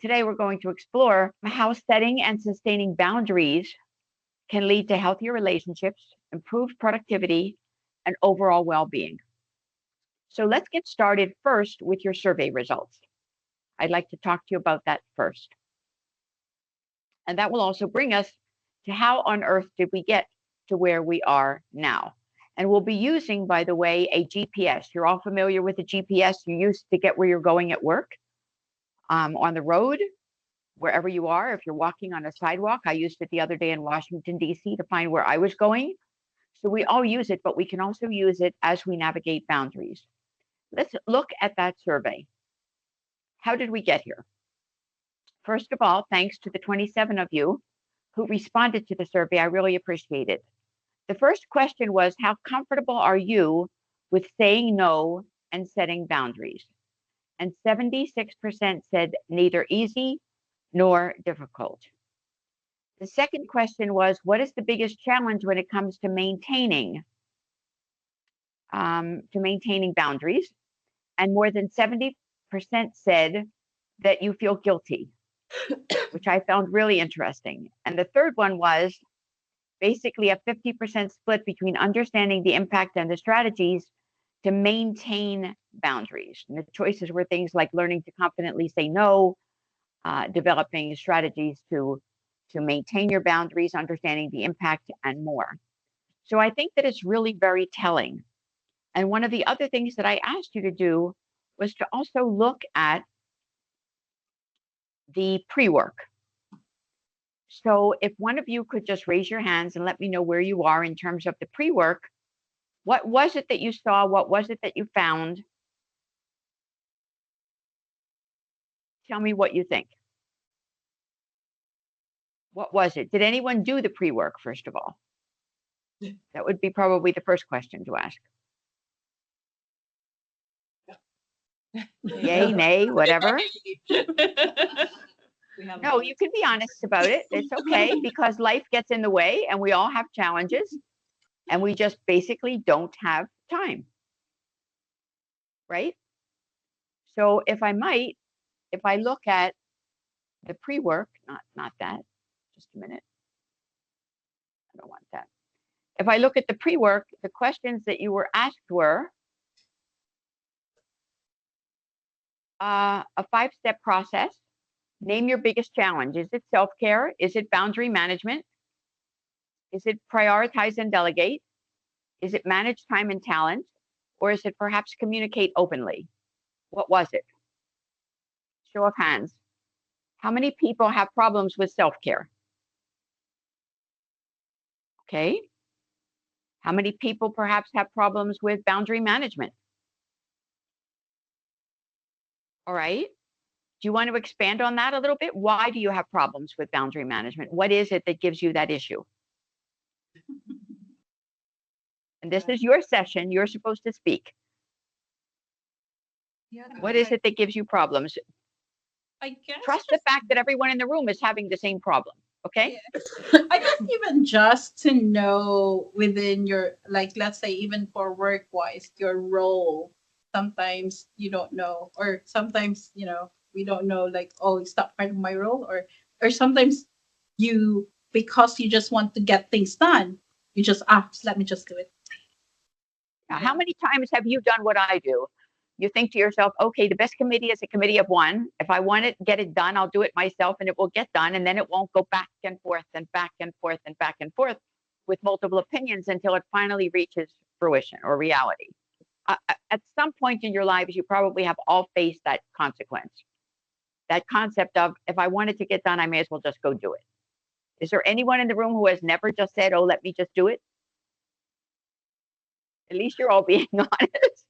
Today, we're going to explore how setting and sustaining boundaries can lead to healthier relationships, improved productivity, and overall well-being. So let's get started first with your survey results. I'd like to talk to you about that first. And that will also bring us to how on earth did we get to where we are now. And we'll be using, by the way, a GPS. You're all familiar with the GPS you use to get where you're going at work, on the road, wherever you are. If you're walking on a sidewalk, I used it the other day in Washington, D.C. to find where I was going. So we all use it, but we can also use it as we navigate boundaries. Let's look at that survey. How did we get here? First of all, thanks to the 27 of you who responded to the survey. I really appreciate it. The first question was, how comfortable are you with saying no and setting boundaries? And 76% said neither easy nor difficult. The second question was, what is the biggest challenge when it comes to maintaining boundaries? And more than 70% said that you feel guilty, which I found really interesting. And the third one was basically a 50% split between understanding the impact and the strategies to maintain boundaries. And the choices were things like learning to confidently say no, developing strategies to maintain your boundaries, understanding the impact, and more. So I think that it's really very telling. And one of the other things that I asked you to do was to also look at the pre-work. So if one of you could just raise your hands and let me know where you are in terms of the pre-work, what was it that you saw? What was it that you found? Tell me what you think. What was it? Did anyone do the pre-work, first of all? That would be probably the first question to ask. Yay, nay, whatever. No, you can be honest about it. It's okay, because life gets in the way and we all have challenges and we just basically don't have time. Right? So if I look at the pre-work, not that, just a minute. I don't want that. If I look at the pre-work, the questions that you were asked were a 5-step process. Name your biggest challenge. Is it self-care? Is it boundary management? Is it prioritize and delegate? Is it manage time and talent? Or is it perhaps communicate openly? What was it? Show of hands. How many people have problems with self-care? Okay. How many people perhaps have problems with boundary management? All right. Do you want to expand on that a little bit? Why do you have problems with boundary management? What is it that gives you that issue? And this is your session. You're supposed to speak. Yeah, what is it that gives you problems? I guess trust the fact that everyone in the room is having the same problem. Okay. Yeah. I guess even just to know within your, like, let's say even for work wise, your role, sometimes you don't know, or sometimes, we don't know, like, oh, it's not part of my role, or sometimes because you just want to get things done, you just, let me just do it. Now, how many times have you done what I do? You think to yourself, okay, the best committee is a committee of one. If I want to get it done, I'll do it myself and it will get done. And then it won't go back and forth and back and forth and back and forth with multiple opinions until it finally reaches fruition or reality. At some point in your lives, you probably have all faced that consequence. That concept of, if I want it to get done, I may as well just go do it. Is there anyone in the room who has never just said, oh, let me just do it? At least you're all being honest.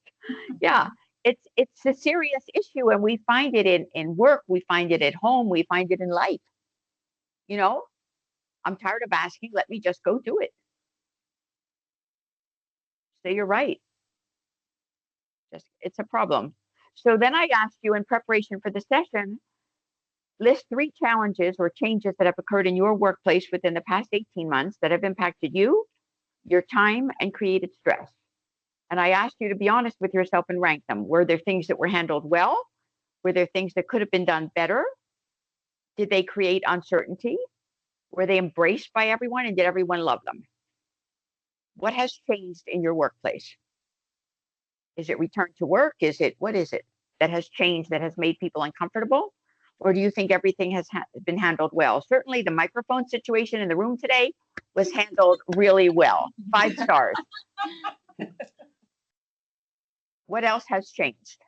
Yeah. It's a serious issue, and we find it in work, we find it at home, we find it in life. I'm tired of asking, let me just go do it. So you're right. It's a problem. So then I asked you, in preparation for the session, list 3 challenges or changes that have occurred in your workplace within the past 18 months that have impacted you, your time, and created stress. And I asked you to be honest with yourself and rank them. Were there things that were handled well? Were there things that could have been done better? Did they create uncertainty? Were they embraced by everyone and did everyone love them? What has changed in your workplace? Is it return to work? What is it that has changed that has made people uncomfortable? Or do you think everything has been handled well? Certainly the microphone situation in the room today was handled really well. 5 stars. What else has changed?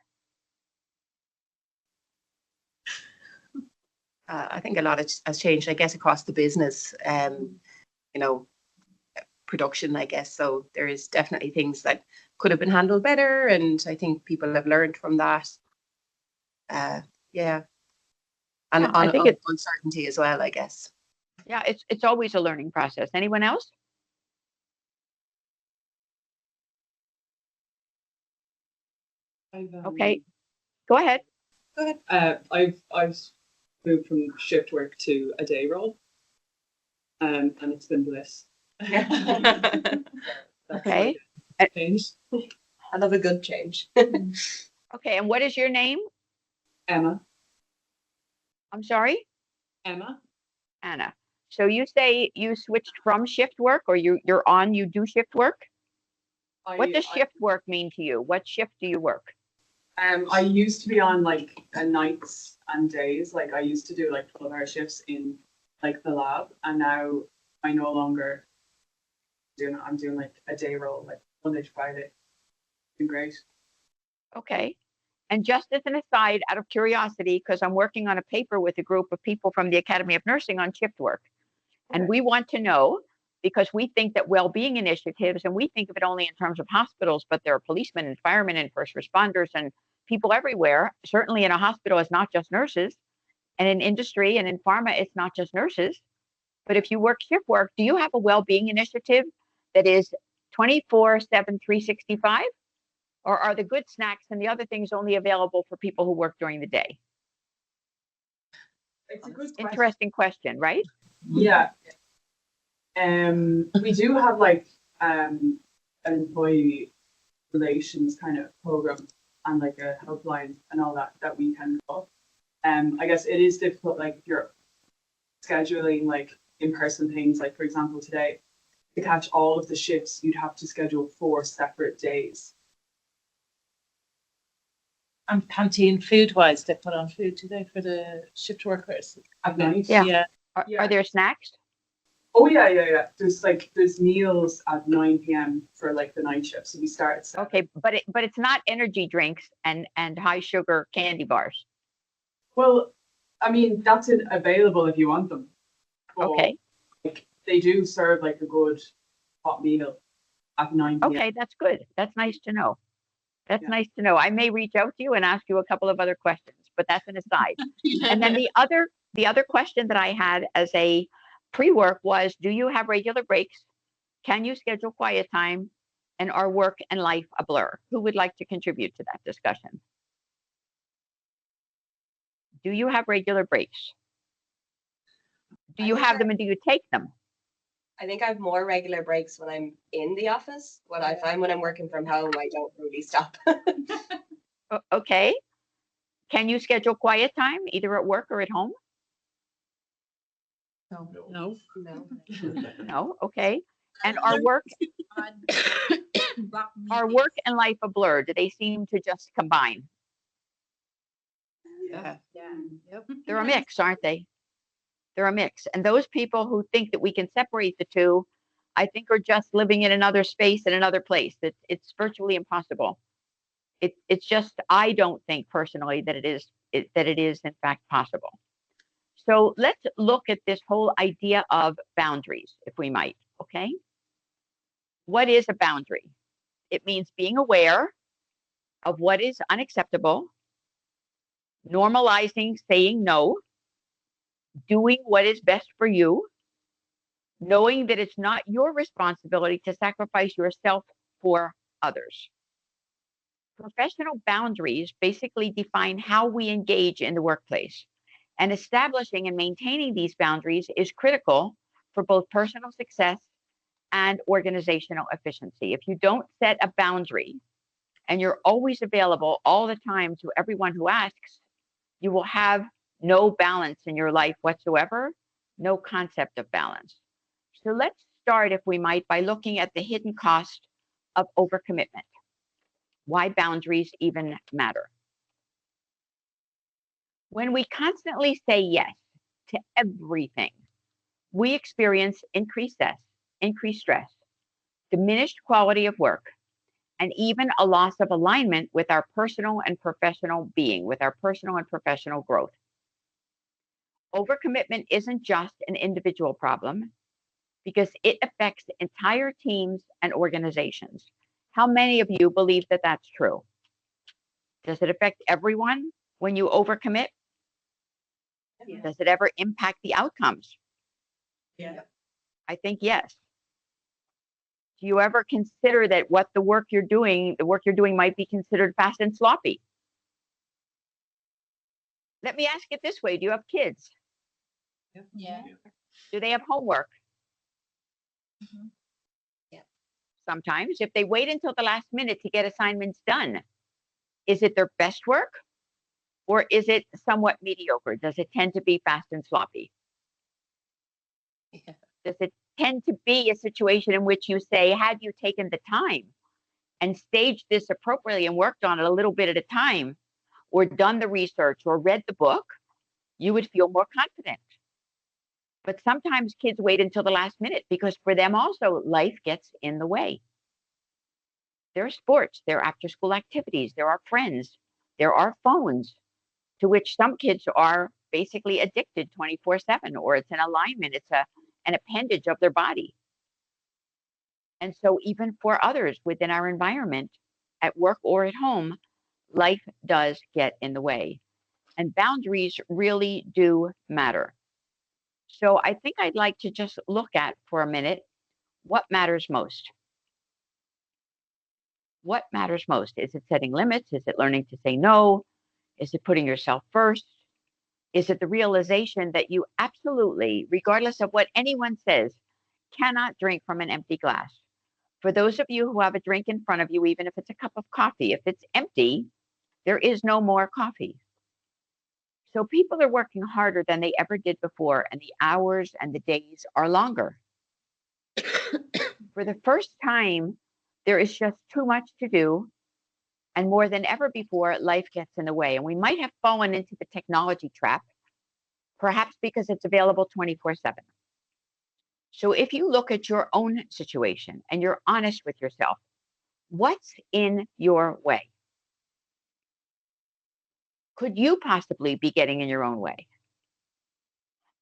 I think a lot has changed, I guess, across the business, production, I guess. So there is definitely things that could have been handled better. And I think people have learned from that. Yeah. And I think uncertainty as well, I guess. Yeah, it's always a learning process. Anyone else? Okay, go ahead. Go ahead. I've moved from shift work to a day role, and it's been bliss. Okay. Change. I love a good change. Okay, and what is your name? Emma. I'm sorry? Emma. Anna. So you say you switched from shift work, or you do shift work? What does shift work mean to you? What shift do you work? I used to be on like nights and days. Like I used to do like 12-hour shifts in like the lab, and now I no longer I'm doing like a day role, like Monday to Friday. It's been great. Okay. And just as an aside, out of curiosity, because I'm working on a paper with a group of people from the Academy of Nursing on shift work. And we want to know, because we think that well-being initiatives, and we think of it only in terms of hospitals, but there are policemen and firemen and first responders and people everywhere. Certainly in a hospital, it's not just nurses. And in industry and in pharma, it's not just nurses. But if you work shift work, do you have a well-being initiative that is 24/7, 365? Or are the good snacks and the other things only available for people who work during the day? It's a good Interesting question, right? Yeah. We do have like an employee relations kind of program and like a helpline and all that we can call. I guess it is difficult, like if you're scheduling like in-person things, like for example today, to catch all of the shifts, you'd have to schedule 4 separate days. And canteen food wise, they put on food today for the shift workers. At night? Yeah. Are there snacks? Oh yeah. There's meals at 9 p.m. for like the night shift. So we start at 7. Okay, but it's not energy drinks and high sugar candy bars. Well, I mean that's available if you want them. But, Okay. like, they do serve like a good hot meal at 9 p.m. Okay, that's good. That's nice to know. That's Yeah. nice to know. I may reach out to you and ask you a couple of other questions, but that's an aside. And then the other question that I had as a pre-work was, do you have regular breaks? Can you schedule quiet time? And are work and life a blur? Who would like to contribute to that discussion? Do you have regular breaks? Do you have them and do you take them? I think I have more regular breaks when I'm in the office. What I find when I'm working from home, I don't really stop. Okay. Can you schedule quiet time either at work or at home? No. No. Okay. And are work and life a blur? Do they seem to just combine? Yeah. Yep. They're a mix, aren't they? They're a mix. And those people who think that we can separate the two, I think are just living in another space in another place. It's virtually impossible. It's just, I don't think personally that it is in fact possible. So let's look at this whole idea of boundaries, if we might, okay? What is a boundary? It means being aware of what is unacceptable, normalizing saying no, doing what is best for you, knowing that it's not your responsibility to sacrifice yourself for others. Professional boundaries basically define how we engage in the workplace, and establishing and maintaining these boundaries is critical for both personal success and organizational efficiency. If you don't set a boundary and you're always available all the time to everyone who asks, you will have no balance in your life whatsoever, no concept of balance. So let's start, if we might, by looking at the hidden cost of overcommitment, why boundaries even matter. When we constantly say yes to everything, we experience increased stress, diminished quality of work, and even a loss of alignment with our personal and professional being, with our personal and professional growth. Overcommitment isn't just an individual problem because it affects entire teams and organizations. How many of you believe that that's true? Does it affect everyone when you overcommit? Yeah. Does it ever impact the outcomes? Yeah. I think yes. Do you ever consider that the work you're doing might be considered fast and sloppy? Let me ask it this way. Do you have kids? Yeah. Do they have homework? Mhm. Sometimes, if they wait until the last minute to get assignments done, is it their best work or is it somewhat mediocre? Does it tend to be fast and sloppy? Yeah. Does it tend to be a situation in which you say, had you taken the time and staged this appropriately and worked on it a little bit at a time, or done the research or read the book, you would feel more confident? But sometimes kids wait until the last minute because for them also life gets in the way. There are sports, there are after school activities, there are friends, there are phones, to which some kids are basically addicted 24/7, or it's an alignment, it's an appendage of their body. And so even for others within our environment, at work or at home, life does get in the way. And boundaries really do matter. So I think I'd like to just look at for a minute what matters most. What matters most? Is it setting limits? Is it learning to say no? Is it putting yourself first? Is it the realization that you absolutely, regardless of what anyone says, cannot drink from an empty glass? For those of you who have a drink in front of you, even if it's a cup of coffee, if it's empty, there is no more coffee. So people are working harder than they ever did before, and the hours and the days are longer. For the first time, there is just too much to do. And more than ever before, life gets in the way. And we might have fallen into the technology trap, perhaps because it's available 24/7. So if you look at your own situation and you're honest with yourself, what's in your way? Could you possibly be getting in your own way?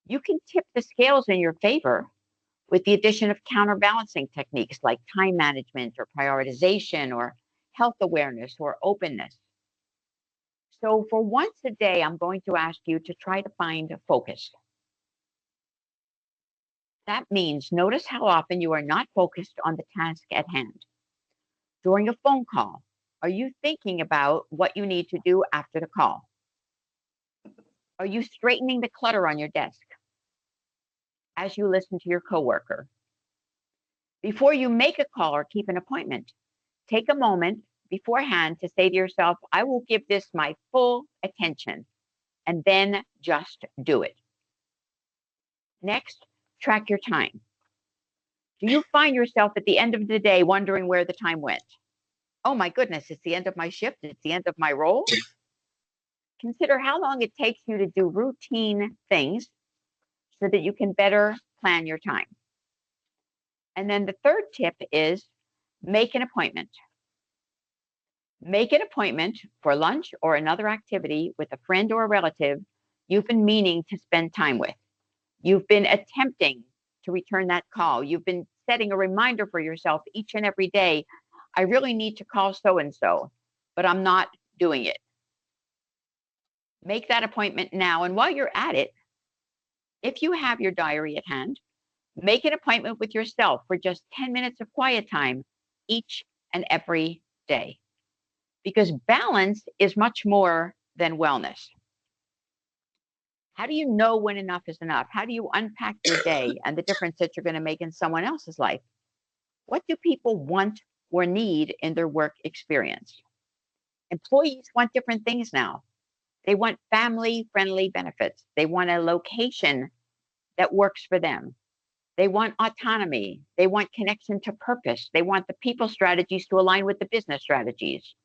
You can tip the scales in your favor with the addition of counterbalancing techniques like time management or prioritization or health awareness or openness. So for once a day, I'm going to ask you to try to find focus. That means notice how often you are not focused on the task at hand. During a phone call, are you thinking about what you need to do after the call? Are you straightening the clutter on your desk as you listen to your coworker? Before you make a call or keep an appointment, take a moment beforehand to say to yourself, I will give this my full attention, and then just do it. Next, track your time. Do you find yourself at the end of the day wondering where the time went? Oh my goodness, it's the end of my shift, it's the end of my role. Consider how long it takes you to do routine things so that you can better plan your time. And then the third tip is make an appointment. Make an appointment for lunch or another activity with a friend or a relative you've been meaning to spend time with. You've been attempting to return that call. You've been setting a reminder for yourself each and every day. I really need to call so-and-so, but I'm not doing it. Make that appointment now. And while you're at it, if you have your diary at hand, make an appointment with yourself for just 10 minutes of quiet time each and every day. Because balance is much more than wellness. How do you know when enough is enough? How do you unpack your day and the difference that you're going to make in someone else's life? What do people want or need in their work experience? Employees want different things now. They want family-friendly benefits. They want a location that works for them. They want autonomy. They want connection to purpose. They want the people strategies to align with the business strategies.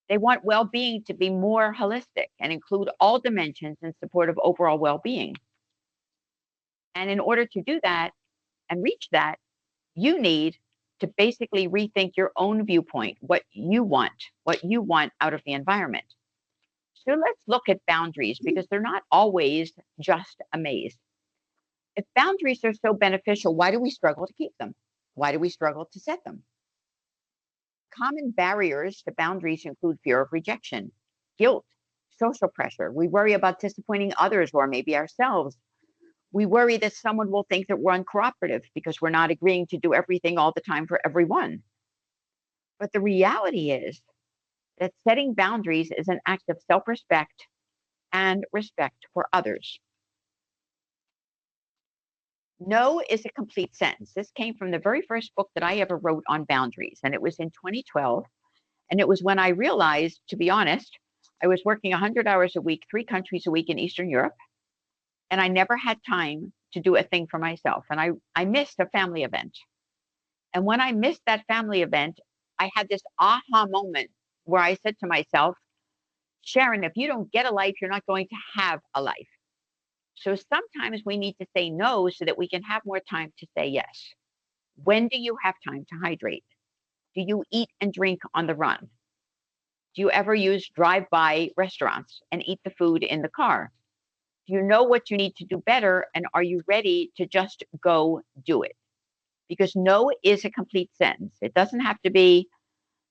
They want well-being to be more holistic and include all dimensions in support of overall well-being. And in order to do that and reach that, you need to basically rethink your own viewpoint, what you want out of the environment. So let's look at boundaries, because they're not always just a maze. If boundaries are so beneficial, why do we struggle to keep them? Why do we struggle to set them? Common barriers to boundaries include fear of rejection, guilt, social pressure. We worry about disappointing others or maybe ourselves. We worry that someone will think that we're uncooperative because we're not agreeing to do everything all the time for everyone. But the reality is that setting boundaries is an act of self-respect and respect for others. No is a complete sentence. This came from the very first book that I ever wrote on boundaries, and it was in 2012. And it was when I realized, to be honest, I was working 100 hours a week, 3 countries a week in Eastern Europe, and I never had time to do a thing for myself. And I missed a family event. And when I missed that family event, I had this aha moment where I said to myself, Sharon, if you don't get a life, you're not going to have a life. So sometimes we need to say no so that we can have more time to say yes. When do you have time to hydrate? Do you eat and drink on the run? Do you ever use drive-by restaurants and eat the food in the car? Do you know what you need to do better? And are you ready to just go do it? Because no is a complete sentence. It doesn't have to be,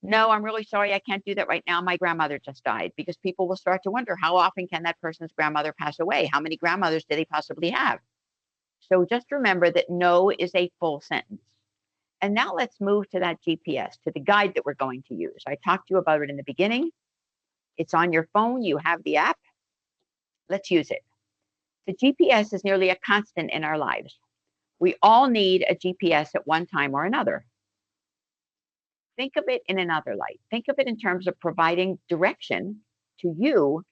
no, I'm really sorry, I can't do that right now. My grandmother just died, because people will start to wonder, how often can that person's grandmother pass away? How many grandmothers did they possibly have? So just remember that no is a full sentence. And now let's move to that GPS, to the guide that we're going to use. I talked to you about it in the beginning. It's on your phone. You have the app. Let's use it. The GPS is nearly a constant in our lives. We all need a GPS at one time or another. Think of it in another light. Think of it in terms of providing direction to you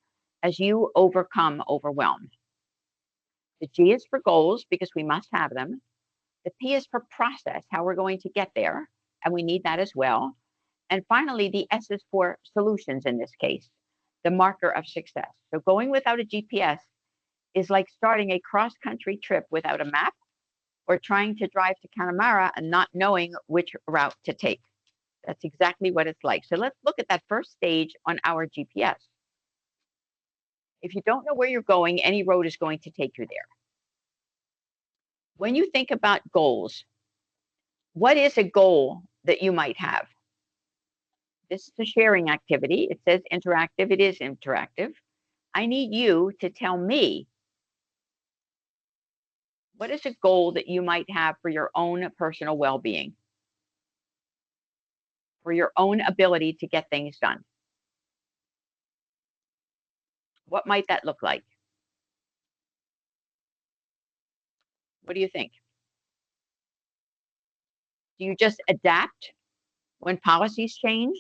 as you overcome overwhelm. The G is for goals, because we must have them. The P is for process, how we're going to get there, and we need that as well. And finally, the S is for solutions in this case, the marker of success. So going without a GPS is like starting a cross-country trip without a map, or trying to drive to Connemara and not knowing which route to take. That's exactly what it's like. So let's look at that first stage on our GPS. If you don't know where you're going, any road is going to take you there. When you think about goals, what is a goal that you might have? This is a sharing activity. It says interactive. It is interactive. I need you to tell me, what is a goal that you might have for your own personal well-being, for your own ability to get things done? What might that look like? What do you think? Do you just adapt when policies change?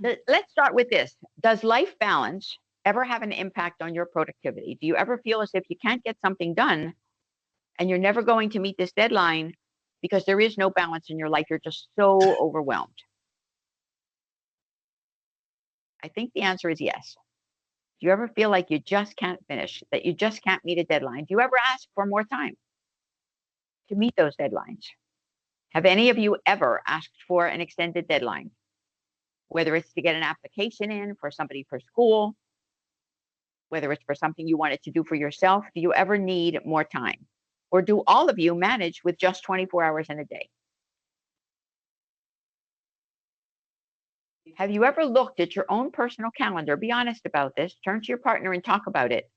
Let's start with this. Does life balance ever have an impact on your productivity? Do you ever feel as if you can't get something done and you're never going to meet this deadline because there is no balance in your life? You're just so overwhelmed. I think the answer is yes. Do you ever feel like you just can't finish, that you just can't meet a deadline? Do you ever ask for more time to meet those deadlines? Have any of you ever asked for an extended deadline? Whether it's to get an application in for somebody for school, whether it's for something you wanted to do for yourself, do you ever need more time? Or do all of you manage with just 24 hours in a day? Have you ever looked at your own personal calendar? Be honest about this. Turn to your partner and talk about it.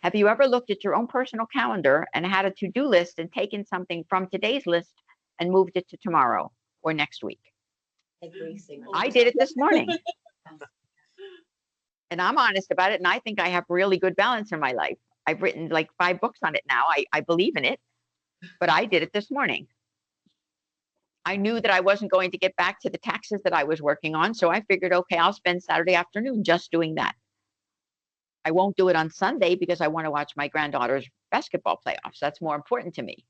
Have you ever looked at your own personal calendar and had a to-do list and taken something from today's list and moved it to tomorrow or next week? Every single I did it this morning. And I'm honest about it. And I think I have really good balance in my life. I've written like 5 books on it now. I believe in it, but I did it this morning. I knew that I wasn't going to get back to the taxes that I was working on. So I figured, okay, I'll spend Saturday afternoon just doing that. I won't do it on Sunday because I want to watch my granddaughter's basketball playoffs. That's more important to me.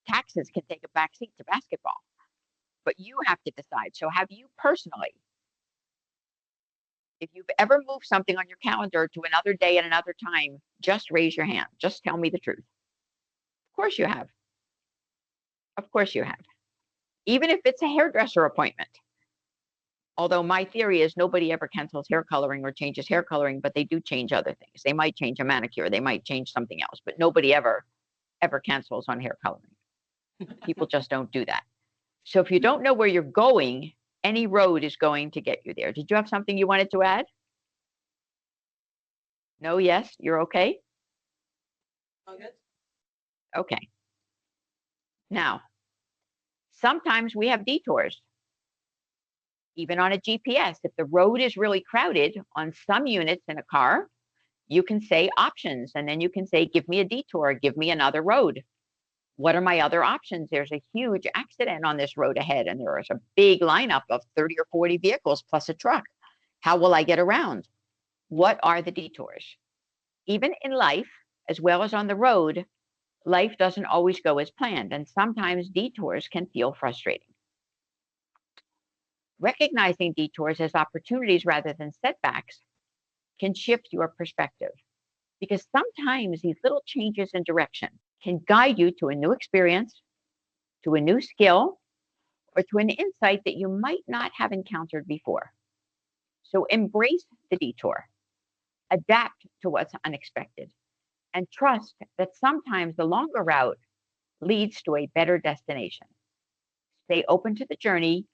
Taxes can take a back seat to basketball, but you have to decide. So have you personally, if you've ever moved something on your calendar to another day at another time, just raise your hand. Just tell me the truth. Of course you have. Of course you have. Even if it's a hairdresser appointment. Although my theory is nobody ever cancels hair coloring or changes hair coloring, but they do change other things. They might change a manicure. They might change something else, but nobody ever cancels on hair coloring. People just don't do that. So if you don't know where you're going, any road is going to get you there. Did you have something you wanted to add? No, yes, you're okay? All good? Okay. Now, sometimes we have detours. Even on a GPS, if the road is really crowded on some units in a car, you can say options, and then you can say, give me a detour, give me another road. What are my other options? There's a huge accident on this road ahead, and there is a big lineup of 30 or 40 vehicles plus a truck. How will I get around? What are the detours? Even in life, as well as on the road, life doesn't always go as planned, and sometimes detours can feel frustrating. Recognizing detours as opportunities rather than setbacks can shift your perspective, because sometimes these little changes in direction can guide you to a new experience, to a new skill, or to an insight that you might not have encountered before. So embrace the detour, adapt to what's unexpected, and trust that sometimes the longer route leads to a better destination. Stay open to the journey,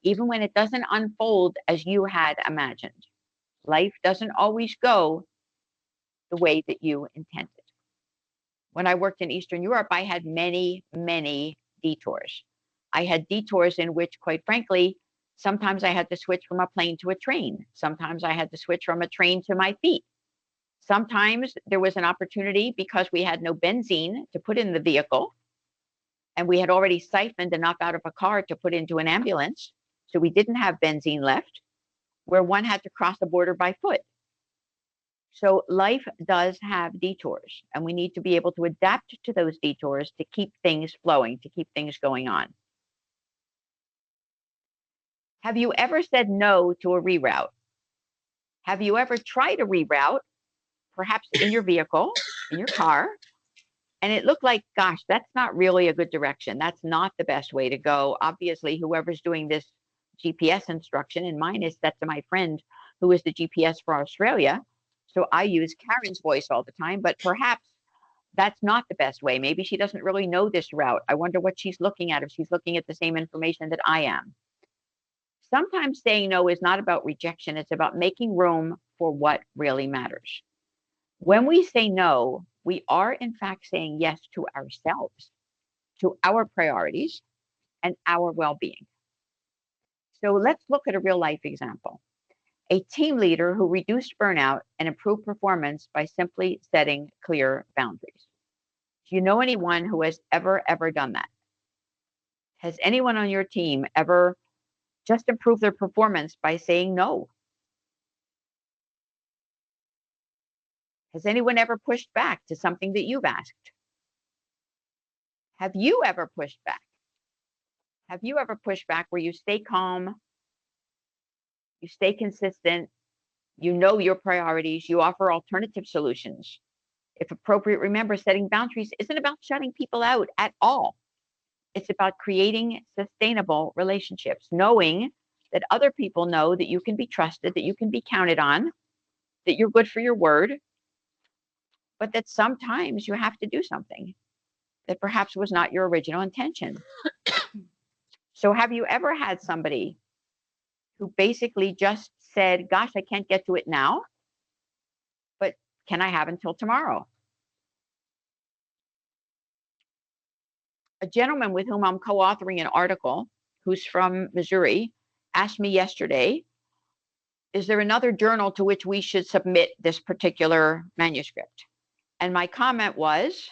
even when it doesn't unfold as you had imagined. Life doesn't always go the way that you intended. When I worked in Eastern Europe, I had many, many detours. I had detours in which, quite frankly, sometimes I had to switch from a plane to a train. Sometimes I had to switch from a train to my feet. Sometimes there was an opportunity because we had no benzene to put in the vehicle, and we had already siphoned enough out of a car to put into an ambulance, so we didn't have benzene left, where one had to cross the border by foot. So life does have detours, and we need to be able to adapt to those detours to keep things flowing, to keep things going on. Have you ever said no to a reroute? Have you ever tried a reroute, perhaps in your vehicle, in your car, and it looked like, gosh, that's not really a good direction. That's not the best way to go. Obviously, whoever's doing this GPS instruction, and mine is set to my friend who is the GPS for Australia. So I use Karen's voice all the time, but perhaps that's not the best way. Maybe she doesn't really know this route. I wonder what she's looking at, if she's looking at the same information that I am. Sometimes saying no is not about rejection. It's about making room for what really matters. When we say no, we are in fact saying yes to ourselves, to our priorities, and our well-being. So let's look at a real life example. A team leader who reduced burnout and improved performance by simply setting clear boundaries. Do you know anyone who has ever done that? Has anyone on your team ever just improved their performance by saying no? Has anyone ever pushed back to something that you've asked? Have you ever pushed back? Have you ever pushed back where you stay calm, you stay consistent, you know your priorities, you offer alternative solutions? If appropriate, remember, setting boundaries isn't about shutting people out at all. It's about creating sustainable relationships, knowing that other people know that you can be trusted, that you can be counted on, that you're good for your word, but that sometimes you have to do something that perhaps was not your original intention. So have you ever had somebody who basically just said, gosh, I can't get to it now, but can I have until tomorrow? A gentleman with whom I'm co-authoring an article, who's from Missouri, asked me yesterday, is there another journal to which we should submit this particular manuscript? And my comment was,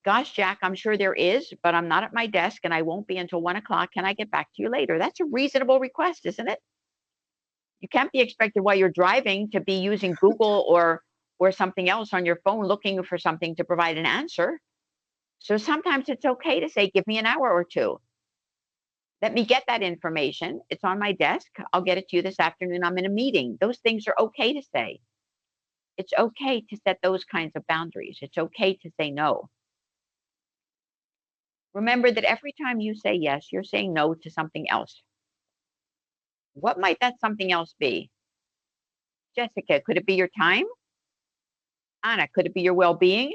Gosh, Jack, I'm sure there is, but I'm not at my desk and I won't be until 1 o'clock. Can I get back to you later? That's a reasonable request, isn't it? You can't be expected while you're driving to be using Google or something else on your phone looking for something to provide an answer. So sometimes it's okay to say, give me an hour or two. Let me get that information. It's on my desk. I'll get it to you this afternoon. I'm in a meeting. Those things are okay to say. It's okay to set those kinds of boundaries. It's okay to say no. Remember that every time you say yes, you're saying no to something else. What might that something else be? Jessica, could it be your time? Anna, could it be your well-being?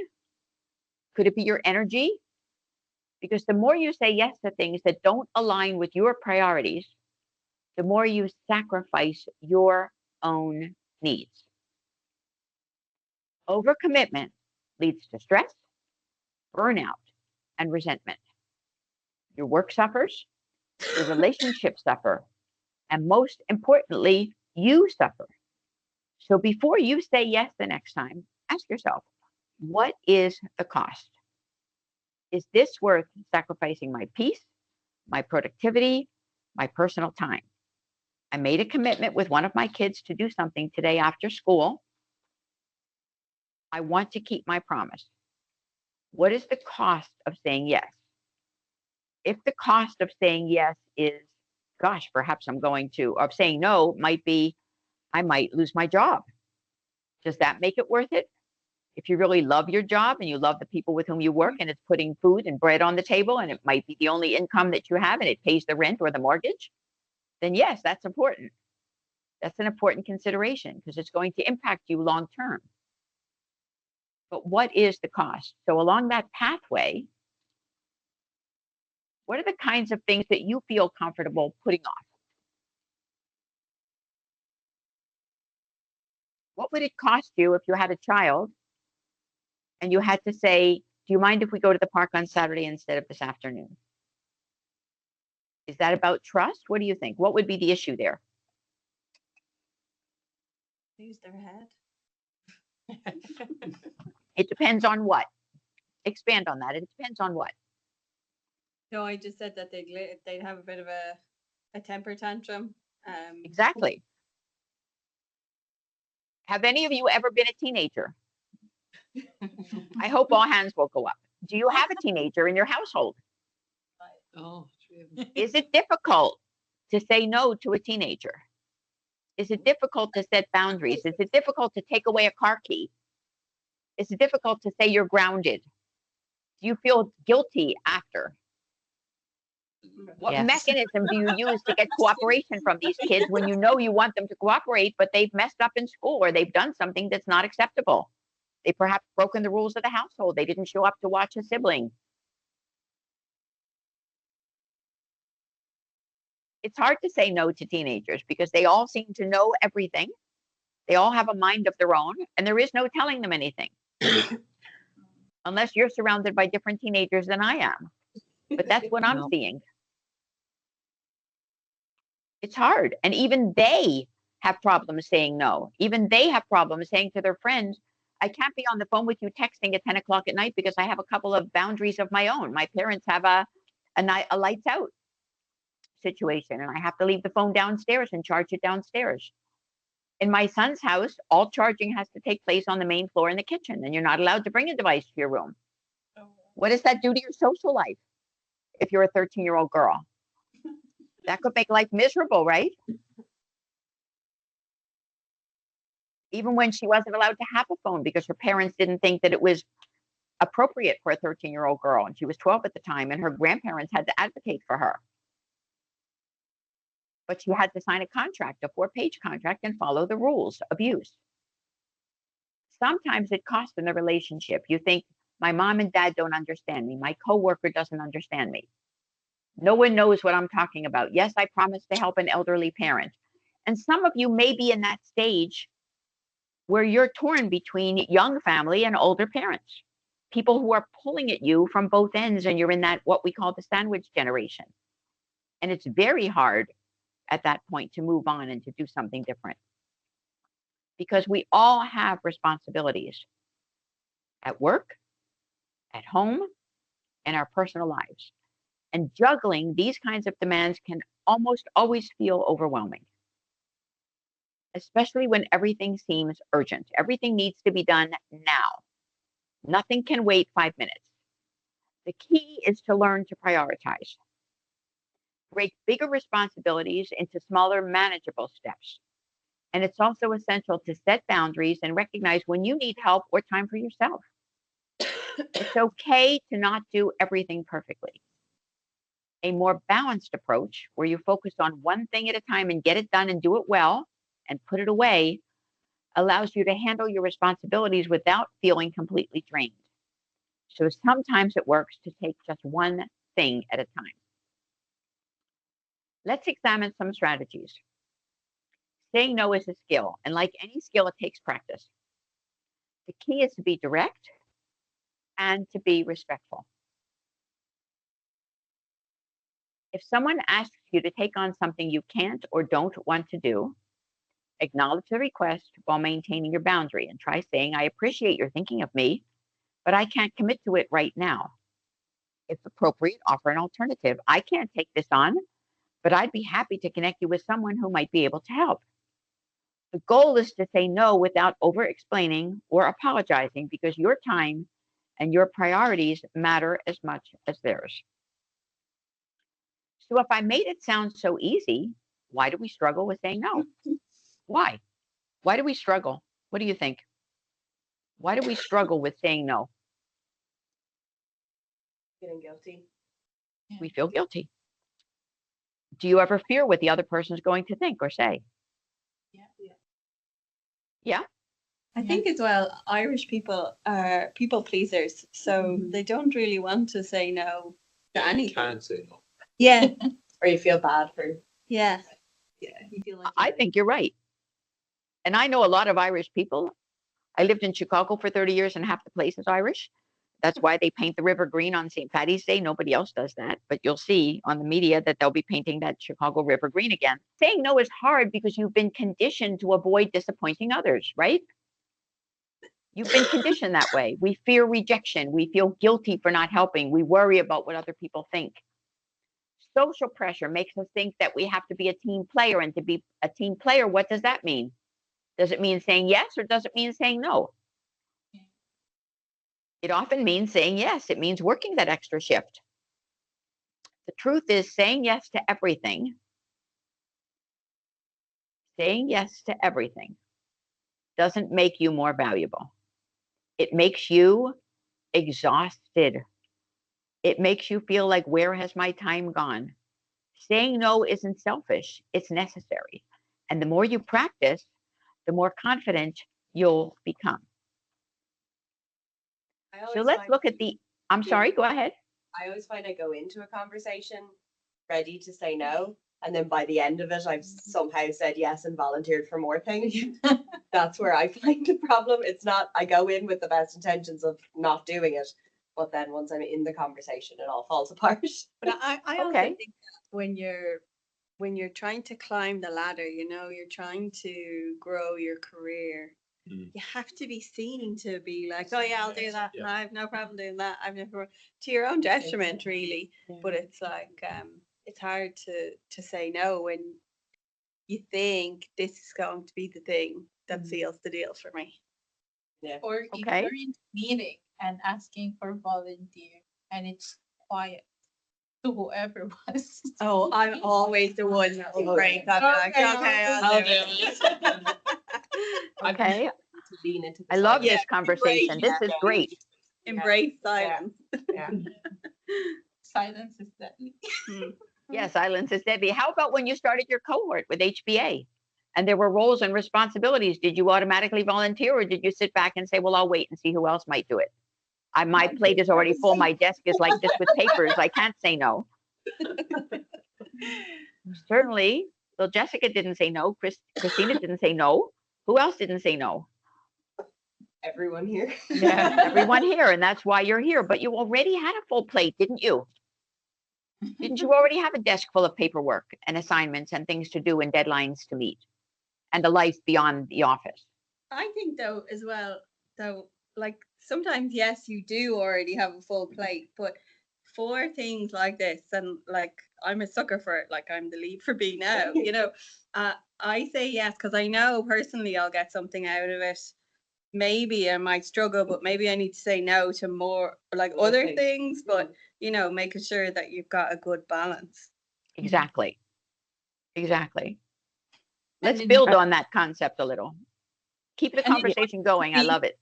Could it be your energy? Because the more you say yes to things that don't align with your priorities, the more you sacrifice your own needs. Overcommitment leads to stress, burnout, and resentment. Your work suffers, your relationships suffer, and most importantly, you suffer. So before you say yes the next time, ask yourself, what is the cost? Is this worth sacrificing my peace, my productivity, my personal time? I made a commitment with one of my kids to do something today after school. I want to keep my promise. What is the cost of saying yes? If the cost of saying yes is, gosh, perhaps of saying no might be, I might lose my job. Does that make it worth it? If you really love your job and you love the people with whom you work and it's putting food and bread on the table and it might be the only income that you have and it pays the rent or the mortgage, then yes, that's important. That's an important consideration because it's going to impact you long term. But what is the cost? So along that pathway, what are the kinds of things that you feel comfortable putting off? What would it cost you if you had a child and you had to say, do you mind if we go to the park on Saturday instead of this afternoon? Is that about trust? What do you think? What would be the issue there? Use their head. It depends on what? Expand on that. It depends on what? No, I just said that they'd have a bit of a temper tantrum. Exactly. Have any of you ever been a teenager? I hope all hands will go up. Do you have a teenager in your household? Oh, Is it difficult to say no to a teenager? Is it difficult to set boundaries? Is it difficult to take away a car key? Is it difficult to say you're grounded? Do you feel guilty after? What Yes. mechanism do you use to get cooperation from these kids when you know you want them to cooperate, but they've messed up in school or they've done something that's not acceptable? They perhaps broken the rules of the household. They didn't show up to watch a sibling. It's hard to say no to teenagers because they all seem to know everything. They all have a mind of their own, and there is no telling them anything. Unless you're surrounded by different teenagers than I am. But that's what I'm No. seeing. It's hard. And even they have problems saying no. Even they have problems saying to their friends, I can't be on the phone with you texting at 10 o'clock at night because I have a couple of boundaries of my own. My parents have a lights out situation and I have to leave the phone downstairs and charge it downstairs. In my son's house, all charging has to take place on the main floor in the kitchen and you're not allowed to bring a device to your room. What does that do to your social life if you're a 13-year-old girl? That could make life miserable, right? Even when she wasn't allowed to have a phone because her parents didn't think that it was appropriate for a 13-year-old girl. And she was 12 at the time, and her grandparents had to advocate for her. But she had to sign a contract, a 4-page contract, and follow the rules of use. Sometimes it costs in the relationship. You think, my mom and dad don't understand me. My coworker doesn't understand me. No one knows what I'm talking about. Yes, I promised to help an elderly parent. And some of you may be in that stage where you're torn between young family and older parents, people who are pulling at you from both ends, and you're in that what we call the sandwich generation. And it's very hard at that point to move on and to do something different because we all have responsibilities at work, at home, in our personal lives. And juggling these kinds of demands can almost always feel overwhelming, especially when everything seems urgent. Everything needs to be done now. Nothing can wait 5 minutes. The key is to learn to prioritize. Break bigger responsibilities into smaller, manageable steps. And it's also essential to set boundaries and recognize when you need help or time for yourself. It's okay to not do everything perfectly. A more balanced approach, where you focus on one thing at a time and get it done and do it well and put it away, allows you to handle your responsibilities without feeling completely drained. So sometimes it works to take just one thing at a time. Let's examine some strategies. Saying no is a skill, and like any skill, it takes practice. The key is to be direct and to be respectful. If someone asks you to take on something you can't or don't want to do, acknowledge the request while maintaining your boundary and try saying, I appreciate your thinking of me, but I can't commit to it right now. If appropriate, offer an alternative. I can't take this on, but I'd be happy to connect you with someone who might be able to help. The goal is to say no without over explaining or apologizing, because your time and your priorities matter as much as theirs. So if I made it sound so easy, why do we struggle with saying no? Why? Why do we struggle? What do you think? Why do we struggle with saying no? Feeling guilty. We feel guilty. Do you ever fear what the other person's going to think or say? Yeah. Yeah? I think as well, Irish people are people pleasers, so Mhm. they don't really want to say no to anything. Can't say no. Yeah, Or you feel bad for yeah, yeah. You feel like I think you're right. And I know a lot of Irish people. I lived in Chicago for 30 years and half the place is Irish. That's why they paint the river green on St. Paddy's Day. Nobody else does that. But you'll see on the media that they'll be painting that Chicago River green again. Saying no is hard because you've been conditioned to avoid disappointing others, right? You've been conditioned that way. We fear rejection. We feel guilty for not helping. We worry about what other people think. Social pressure makes us think that we have to be a team player. And to be a team player, what does that mean? Does it mean saying yes or does it mean saying no? It often means saying yes. It means working that extra shift. The truth is, saying yes to everything, doesn't make you more valuable. It makes you exhausted. It makes you feel like, where has my time gone? Saying no isn't selfish, it's necessary. And the more you practice, the more confident you'll become. I So always let's find look at I'm sorry, go ahead. I always find I go into a conversation ready to say no, and then by the end of it, I've somehow said yes and volunteered for more things. That's where I find the problem. It's not, I go in with the best intentions of not doing it, but then once I'm in the conversation, it all falls apart. But I also Okay. think that when you're trying to climb the ladder, you know, you're trying to grow your career. Mm. You have to be seen to be like, oh yeah, I'll do that. Yeah. No, I have no problem doing that. I've never to your own detriment, really. But it's like it's hard to say no when you think this is going to be the thing that seals the deal for me. Yeah. Or if Okay. you're in a meeting and asking for volunteer and it's quiet to whoever was. Oh, I'm always the one that will Oh, break. yeah. I'm like, okay, I'll do it. Okay. To lean into the I love silence. this conversation. This is great. Embrace silence. Yeah. Silence is deadly. Yeah, silence is deadly. How about when you started your cohort with HBA and there were roles and responsibilities? Did you automatically volunteer or did you sit back and say, well, I'll wait and see who else might do it? My plate is already full. My desk is like this with papers. I can't say no. Certainly. Well, Jessica didn't say no. Christina didn't say no. Who else didn't say no? Everyone here. Yeah, everyone here. And that's why you're here. But you already had a full plate, didn't you? Didn't you already have a desk full of paperwork and assignments and things to do and deadlines to meet and a life beyond the office? I think though as well, though, like sometimes yes, you do already have a full plate, but for things like this, and like I'm a sucker for it, like I'm the lead for B now, you know, I say yes because I know personally I'll get something out of it. Maybe I might struggle, but maybe I need to say no to more like other things, but you know, making sure that you've got a good balance. Exactly. Exactly. Let's in- build on that concept a little. Keep the And in conversation going. I love it.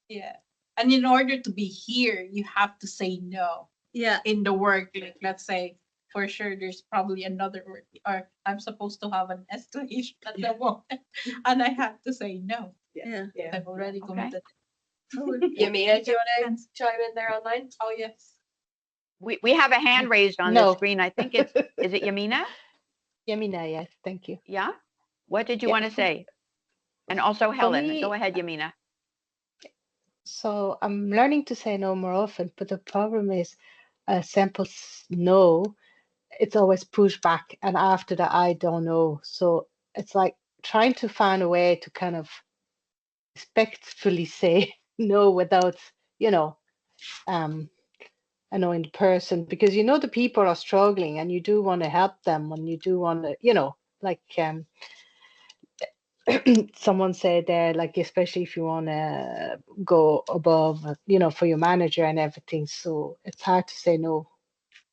Yeah. And in order to be here, you have to say no. Yeah. In the work, like let's say for sure there's probably another work or I'm supposed to have an escalation at the moment and I have to say no. Yeah. I've already Okay. committed. Yamina, do you want to chime in there online? Oh yes. We have a hand raised on the No. screen. I think is it Yamina? Yamina, yes, thank you. Yeah. What did you Yeah. want to say? And also Helen. me, Go ahead, Yamina. So I'm learning to say no more often, but the problem is a simple no, it's always pushback. And after that, I don't know. So it's like trying to find a way to kind of respectfully say no without, um, annoying the person, because you know the people are struggling and you do want to help them and you do want to, like someone said there, like especially if you want to go above, for your manager and everything. So it's hard to say no.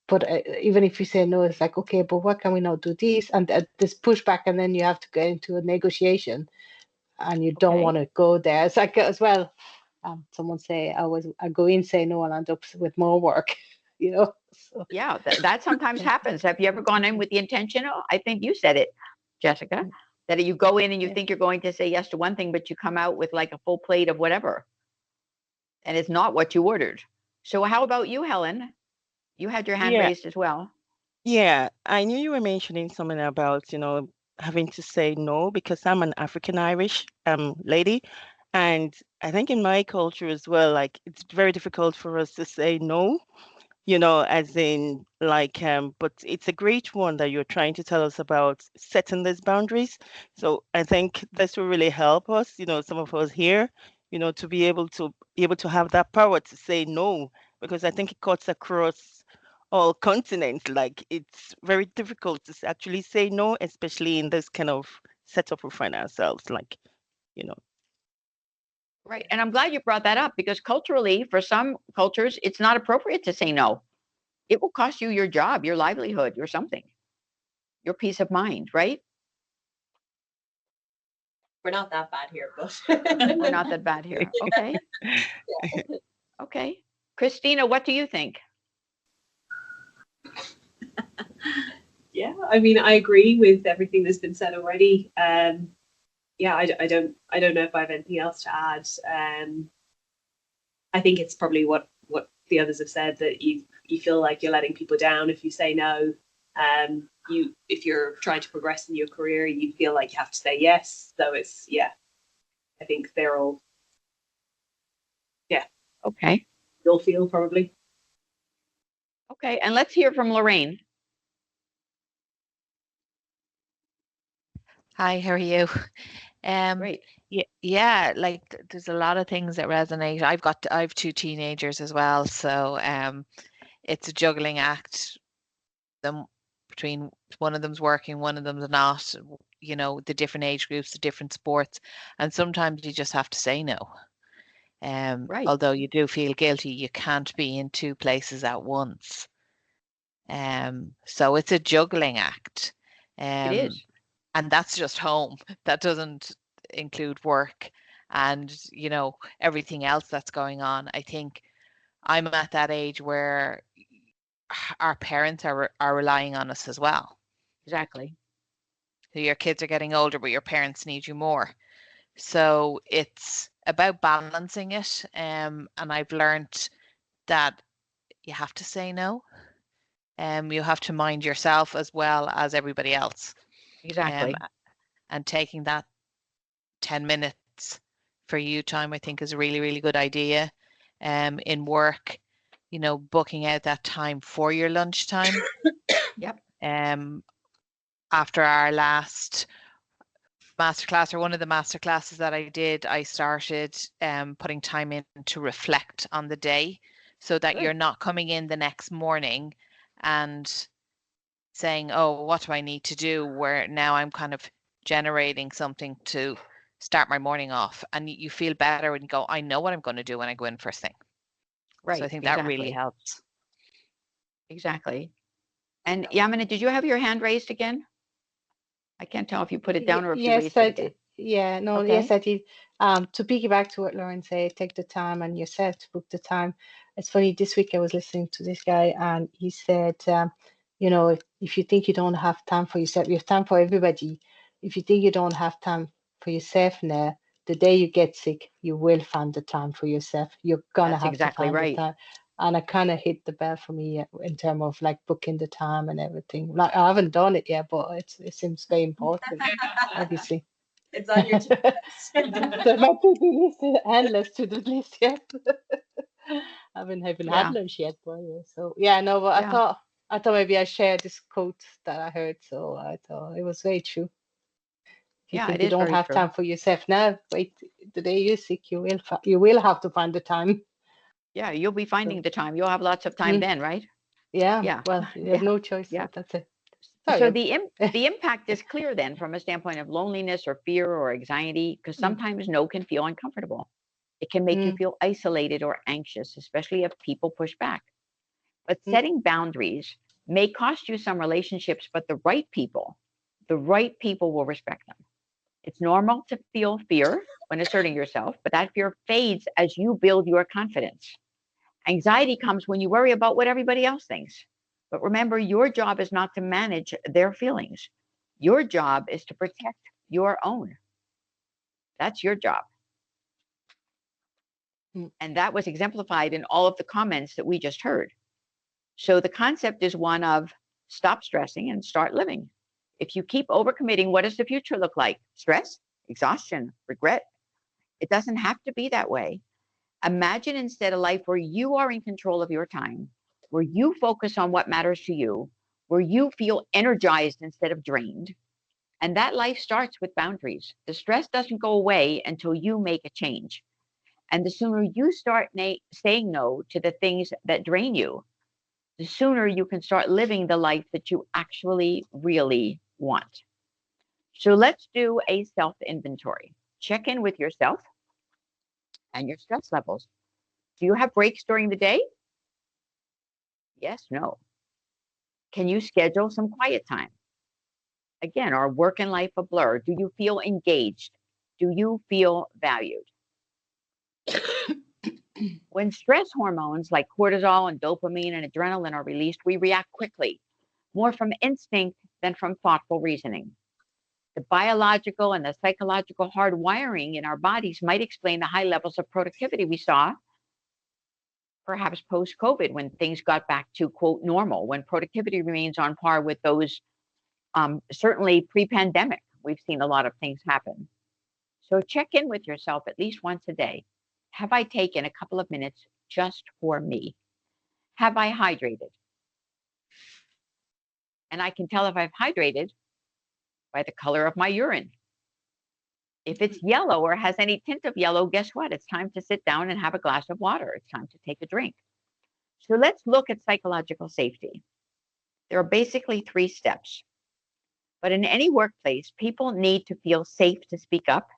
But even if you say no, it's like, okay, but what can we not do this and this pushback, and then you have to get into a negotiation, and you don't Okay. want to go there. It's like as well. Someone say I go in, say no, and end up with more work. So, Yeah, that sometimes happens. Have you ever gone in with the intention? Oh, I think you said it, Jessica, that you go in and you Yeah. think you're going to say yes to one thing, but you come out with like a full plate of whatever. And it's not what you ordered. So how about you, Helen? You had your hand Yeah, raised as well. yeah. I knew you were mentioning something about, having to say no because I'm an African Irish lady. And I think in my culture as well, like it's very difficult for us to say no, as in like, but it's a great one that you're trying to tell us about setting these boundaries. So I think this will really help us, some of us here, to be able to have that power to say no, because I think it cuts across all continents. Like it's very difficult to actually say no, especially in this kind of setup we find ourselves. Like, you know. Right. And I'm glad you brought that up because culturally, for some cultures, it's not appropriate to say no. It will cost you your job, your livelihood, your something, your peace of mind, right? We're not that bad here, but We're not that bad here. Okay. Okay. Christina, what do you think? Yeah, I mean, I agree with everything that's been said already. Yeah, I don't know if I have anything else to add. I think it's probably what the others have said, that you feel like you're letting people down if you say no. If you're trying to progress in your career, you feel like you have to say yes. So I think they're all Okay. you'll feel probably. Okay. And let's hear from Lorraine. Hi, how are you? Great. Yeah, like there's a lot of things that resonate. I've two teenagers as well, so it's a juggling act. Them between one of them's working, one of them's not. The different age groups, the different sports, and sometimes you just have to say no. Right. Although you do feel guilty, you can't be in two places at once. So it's a juggling act. It is. And that's just home. That doesn't include work and everything else that's going on. I think I'm at that age where our parents are relying on us as well. Exactly. So your kids are getting older, but your parents need you more. So it's about balancing it. And I've learned that you have to say no. You have to mind yourself as well as everybody else. Exactly. And taking that 10 minutes for you time, I think, is a really, really good idea. In work, booking out that time for your lunchtime. Yep. After our last masterclass, or one of the masterclasses that I did, I started putting time in to reflect on the day. so that Good. you're not coming in the next morning and saying, oh, what do I need to do? Where now I'm kind of generating something to start my morning off. And you feel better when you go, I know what I'm going to do when I go in first thing. Right. So I think that really helps. Exactly. And Yamina, did you have your hand raised again? I can't tell if you put it down or if you Yes, raised it I again. did. Yeah, no, Okay. yes, I did. To piggyback to what Lauren said, take the time and yourself to book the time. It's funny, this week I was listening to this guy and he said, you know, if you think you don't have time for yourself, you have time for everybody. If you think you don't have time for yourself now, the day you get sick, you will find the time for yourself. You're gonna That's have to exactly find the right. time. And it kind of hit the bell for me in terms of like booking the time and everything. Like I haven't done it yet, but it seems very important, obviously. It's on your So my to-do list is endless to-do list yet. I haven't had Yeah. lunch yet, but yeah. So yeah, no, but Yeah. I thought maybe I share this quote that I heard. So I thought it was very true. If you Yeah, think it you is don't very have true. time for yourself now, wait the day you're sick, you will have to find the time. Yeah, you'll be finding So the time. You'll have lots of time then, right? yeah, Yeah. well, you have Yeah. no choice. Yeah. So that's it. So Sorry. the impact is clear then from a standpoint of loneliness or fear or anxiety, because sometimes no can feel uncomfortable. It can make you feel isolated or anxious, especially if people push back. But setting boundaries may cost you some relationships, but the right people will respect them. It's normal to feel fear when asserting yourself, but that fear fades as you build your confidence. Anxiety comes when you worry about what everybody else thinks. But remember, your job is not to manage their feelings. Your job is to protect your own. That's your job. And that was exemplified in all of the comments that we just heard. So the concept is one of stop stressing and start living. If you keep overcommitting, what does the future look like? Stress, exhaustion, regret. It doesn't have to be that way. Imagine instead a life where you are in control of your time, where you focus on what matters to you, where you feel energized instead of drained. And that life starts with boundaries. The stress doesn't go away until you make a change. And the sooner you start saying no to the things that drain you, the sooner you can start living the life that you actually really want. So let's do a self inventory. Check in with yourself and your stress levels. Do you have breaks during the day? Yes, no. Can you schedule some quiet time? Again, are work and life a blur? Do you feel engaged? Do you feel valued? When stress hormones like cortisol and dopamine and adrenaline are released, we react quickly, more from instinct than from thoughtful reasoning. The biological and the psychological hardwiring in our bodies might explain the high levels of productivity we saw perhaps post COVID when things got back to quote normal, when productivity remains on par with those certainly pre pandemic. We've seen a lot of things happen. So check in with yourself at least once a day. Have I taken a couple of minutes just for me? Have I hydrated? And I can tell if I've hydrated by the color of my urine. If it's yellow or has any tint of yellow, guess what? It's time to sit down and have a glass of water. It's time to take a drink. So let's look at psychological safety. There are basically 3 steps. But in any workplace, people need to feel safe to speak up,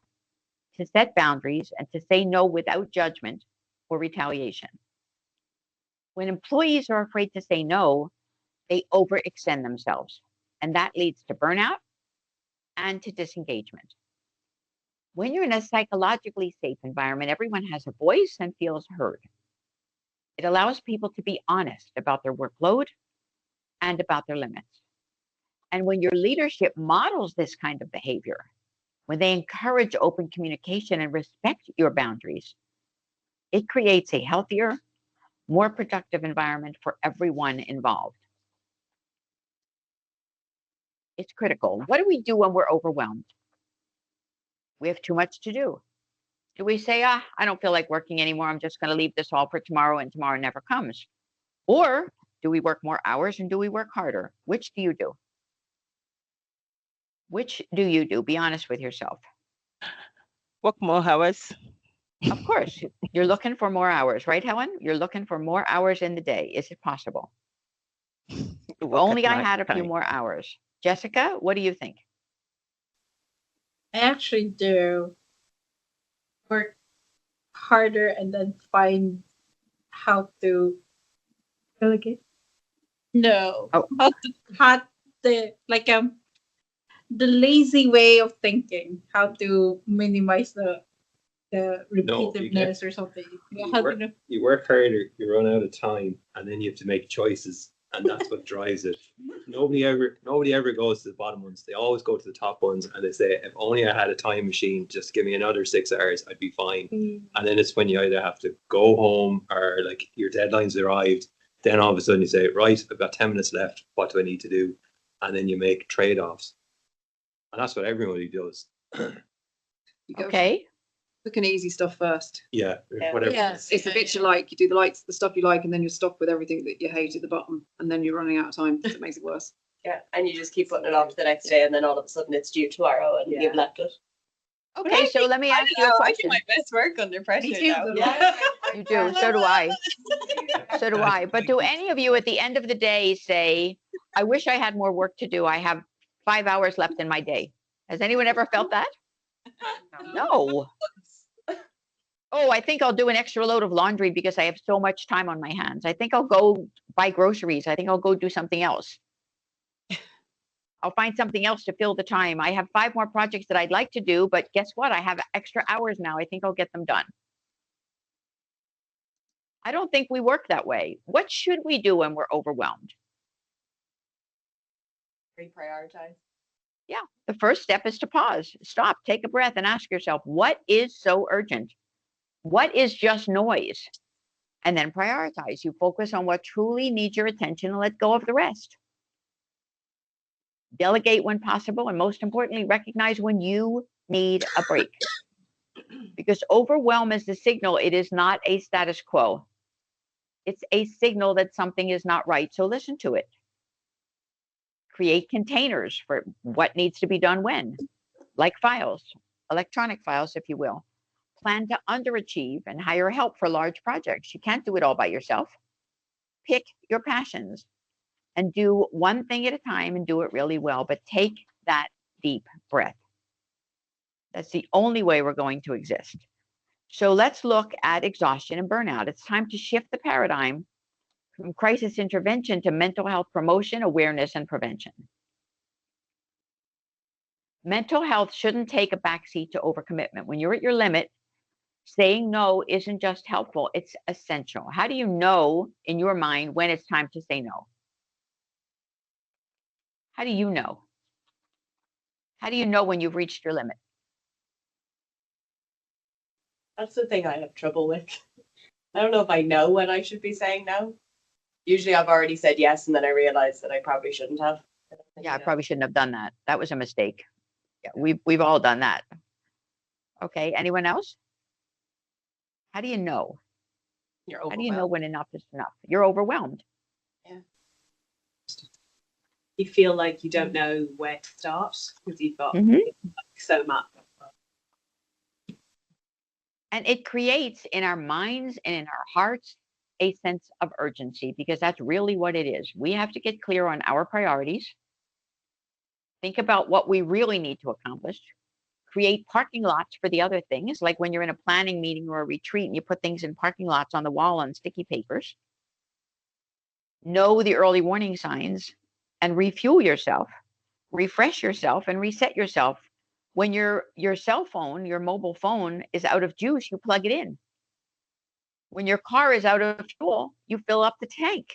to set boundaries, and to say no without judgment or retaliation. When employees are afraid to say no, they overextend themselves, and that leads to burnout and to disengagement. When you're in a psychologically safe environment, everyone has a voice and feels heard. It allows people to be honest about their workload and about their limits. And when your leadership models this kind of behavior, when they encourage open communication and respect your boundaries, it creates a healthier, more productive environment for everyone involved. It's critical. What do we do when we're overwhelmed? We have too much to do. Do we say, I don't feel like working anymore. I'm just going to leave this all for tomorrow and tomorrow never comes? Or do we work more hours and do we work harder? Which do you do? Which do you do? Be honest with yourself. Work more hours. Of course, you're looking for more hours, right, Helen? You're looking for more hours in the day. Is it possible? If Work only at I night had a few time. more hours. Jessica, what do you think? I actually do work harder and then find how to delegate. No, Oh. how the like the lazy way of thinking, how to minimize the No, you get repetitiveness or something. you work harder, you run out of time, and then you have to make choices, and that's what drives it. Nobody ever goes to the bottom ones. They always go to the top ones, and they say, "If only I had a time machine, just give me another 6 hours, I'd be fine." And then it's when you either have to go home or like your deadline's arrived. Then all of a sudden you say, "Right, I've got 10 minutes left. What do I need to do?" And then you make trade-offs, and that's what everybody does. You go for Okay. quick and easy stuff first. Yeah, Yeah. whatever. It's the bit you like. You do the stuff you like, and then you're stuck with everything that you hate at the bottom, and then you're running out of time. So it makes it worse. Yeah, and you just keep putting it off to the next day, and then all of a sudden it's due tomorrow, and Yeah. you've left it. Okay, so let me ask you a I do question. my best work under pressure now. You do, so do I. So do I. But do any of you at the end of the day say, I wish I had more work to do. I have 5 hours left in my day. Has anyone ever felt that? No. Oh, I think I'll do an extra load of laundry because I have so much time on my hands. I think I'll go buy groceries. I think I'll go do something else. I'll find something else to fill the time. I have 5 more projects that I'd like to do, but guess what? I have extra hours now. I think I'll get them done. I don't think we work that way. What should we do when we're overwhelmed? Reprioritize. Yeah, the first step is to pause, stop, take a breath, and ask yourself, what is so urgent? What is just noise? And then prioritize. You focus on what truly needs your attention and let go of the rest. Delegate when possible, and most importantly, recognize when you need a break. Because overwhelm is the signal, it is not a status quo. It's a signal that something is not right. So listen to it. Create containers for what needs to be done when, like files, electronic files, if you will. Plan to underachieve and hire help for large projects. You can't do it all by yourself. Pick your passions and do one thing at a time and do it really well, but take that deep breath. That's the only way we're going to exist. So let's look at exhaustion and burnout. It's time to shift the paradigm from crisis intervention to mental health promotion, awareness, and prevention. Mental health shouldn't take a backseat to overcommitment. When you're at your limit, saying no isn't just helpful, it's essential. How do you know in your mind when it's time to say no? How do you know? How do you know when you've reached your limit? That's the thing I have trouble with. I don't know if I know when I should be saying no. Usually I've already said yes, and then I realize that I probably shouldn't have. Yeah, I probably shouldn't have done that. That was a mistake. Yeah, we've all done that. Okay, anyone else? How do you know? You're How do you know overwhelmed. when enough is enough? You're overwhelmed. You feel like you don't know where to start because you've got Mhm. so much. And it creates in our minds and in our hearts a sense of urgency because that's really what it is. We have to get clear on our priorities. Think about what we really need to accomplish. Create parking lots for the other things, like when you're in a planning meeting or a retreat and you put things in parking lots on the wall on sticky papers. Know the early warning signs and refuel yourself, refresh yourself, and reset yourself. When your cell phone, your mobile phone is out of juice, you plug it in. When your car is out of fuel, you fill up the tank.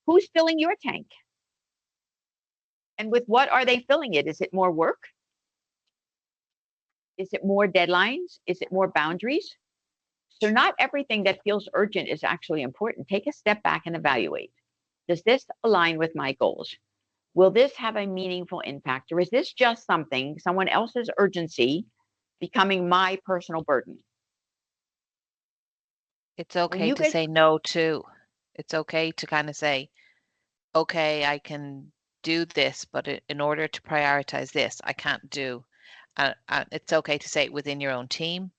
Who's filling your tank? And with what are they filling it? Is it more work? Is it more deadlines? Is it more boundaries? So not everything that feels urgent is actually important. Take a step back and evaluate. Does this align with my goals? Will this have a meaningful impact? Or is this just something, someone else's urgency, becoming my personal burden? It's When okay you to get say no too. It's okay to kind of say, okay, I can do this, but in order to prioritize this, I can't do. It's okay to say it within your own team.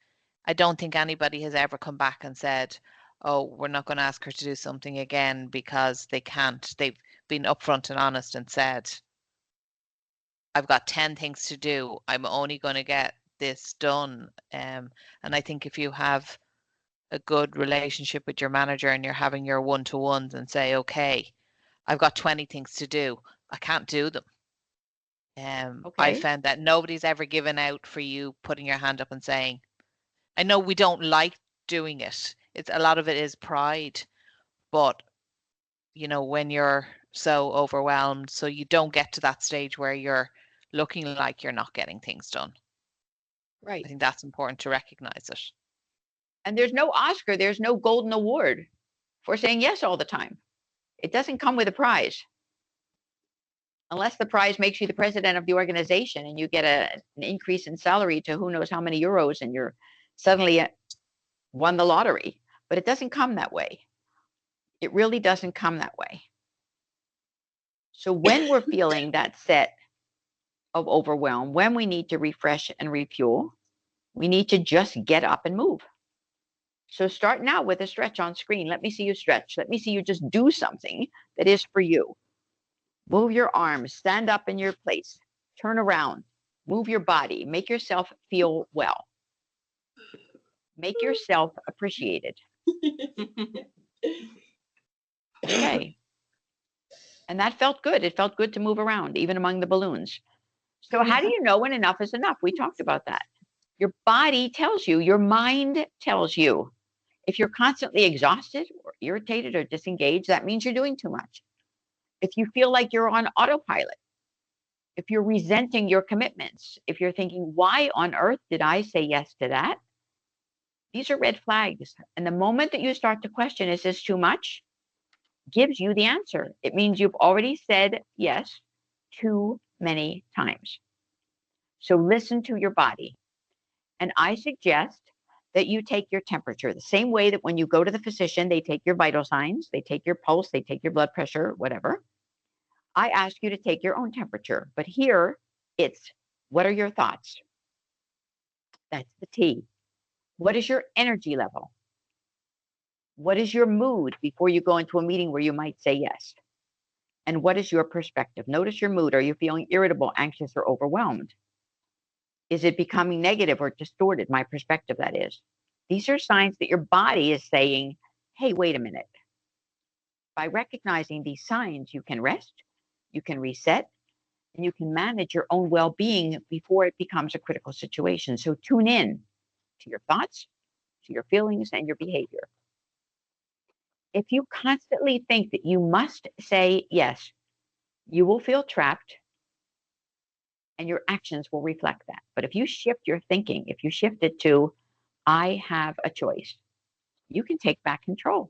I don't think anybody has ever come back and said, oh, we're not going to ask her to do something again because they can't. They've been upfront and honest and said, I've got 10 things to do. I'm only going to get this done. And I think if you have a good relationship with your manager and you're having your one-to-ones and say, okay, I've got 20 things to do. I can't do them. I Okay. found that nobody's ever given out for you putting your hand up and saying, I know we don't like doing it. It's a lot of it is pride, but you know, when you're so overwhelmed, so you don't get to that stage where you're looking like you're not getting things done. Right. I think that's important to recognize it. And there's no Oscar, there's no golden award for saying yes all the time. It doesn't come with a prize. Unless the prize makes you the president of the organization and you get an increase in salary to who knows how many euros and you're suddenly won the lottery. But it doesn't come that way. It really doesn't come that way. So when we're feeling that set of overwhelm, when we need to refresh and refuel, we need to just get up and move. So start now with a stretch on screen. Let me see you stretch. Let me see you just do something that is for you. Move your arms, stand up in your place, turn around, move your body, make yourself feel well. Make yourself appreciated. Okay. And that felt good. It felt good to move around, even among the balloons. So how do you know when enough is enough? We talked about that. Your body tells you, your mind tells you. If you're constantly exhausted or irritated or disengaged, that means you're doing too much. If you feel like you're on autopilot, if you're resenting your commitments, if you're thinking, why on earth did I say yes to that? These are red flags. And the moment that you start to question, is this too much? Gives you the answer. It means you've already said yes too many times. So listen to your body. And I suggest that you take your temperature the same way that when you go to the physician, they take your vital signs, they take your pulse, they take your blood pressure, whatever. I ask you to take your own temperature. But here it's, what are your thoughts? That's the T. What is your energy level? What is your mood before you go into a meeting where you might say yes? And what is your perspective? Notice your mood. Are you feeling irritable, anxious, or overwhelmed? Is it becoming negative or distorted? My perspective, that is. These are signs that your body is saying, hey, wait a minute. By recognizing these signs, you can rest, you can reset, and you can manage your own well-being before it becomes a critical situation. So tune in to your thoughts, to your feelings, and your behavior. If you constantly think that you must say yes, you will feel trapped and your actions will reflect that. But if you shift your thinking, if you shift it to, I have a choice, you can take back control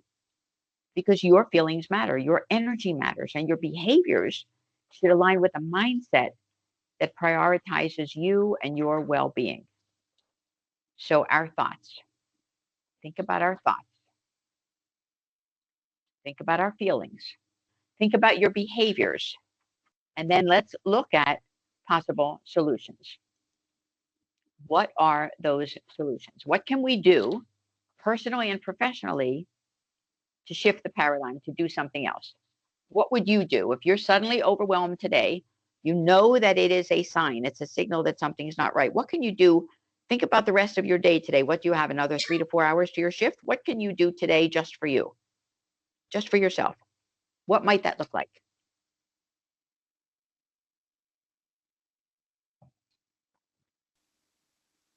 because your feelings matter, your energy matters, and your behaviors should align with a mindset that prioritizes you and your well-being. So our thoughts, think about our thoughts. Think about our feelings. Think about your behaviors. And then let's look at possible solutions. What are those solutions? What can we do personally and professionally to shift the paradigm, to do something else? What would you do if you're suddenly overwhelmed today? You know that it is a sign, it's a signal that something's not right. What can you do? Think about the rest of your day today. What do you have? Another 3 to 4 hours to your shift? What can you do today just for you? Just for yourself? What might that look like?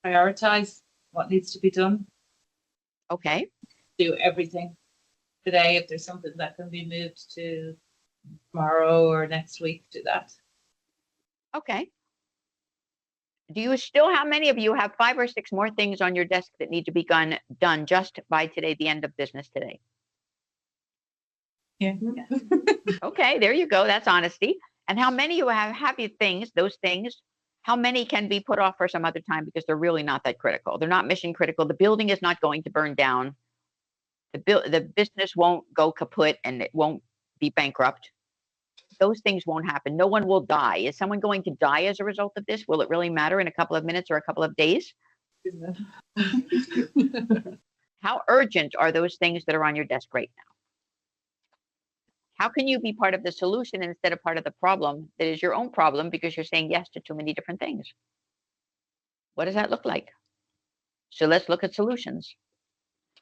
Prioritize what needs to be done. Okay. Do everything today. If there's something that can be moved to tomorrow or next week, do that. Okay. Do you still, how many of you have 5 or 6 more things on your desk that need to be done just by today, the end of business today? Yeah. Okay, there you go. That's honesty. And how many of you have you things, those things, how many can be put off for some other time because they're really not that critical? They're not mission critical. The building is not going to burn down. The business won't go kaput and it won't be bankrupt. Those things won't happen. No one will die. Is someone going to die as a result of this? Will it really matter in a couple of minutes or a couple of days? How urgent are those things that are on your desk right now? How can you be part of the solution instead of part of the problem that is your own problem because you're saying yes to too many different things? What does that look like? So let's look at solutions.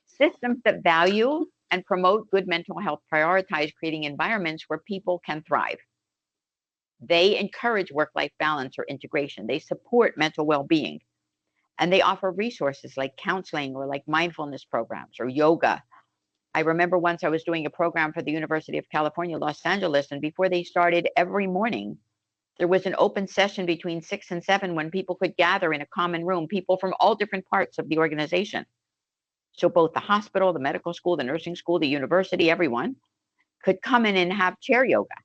Systems that value and promote good mental health prioritize creating environments where people can thrive. They encourage work-life balance or integration. They support mental well-being. And they offer resources like counseling or like mindfulness programs or yoga. I remember once I was doing a program for the University of California, Los Angeles, and before they started every morning, there was an open session between 6 and 7 when people could gather in a common room, people from all different parts of the organization. So both the hospital, the medical school, the nursing school, the university, everyone could come in and have chair yoga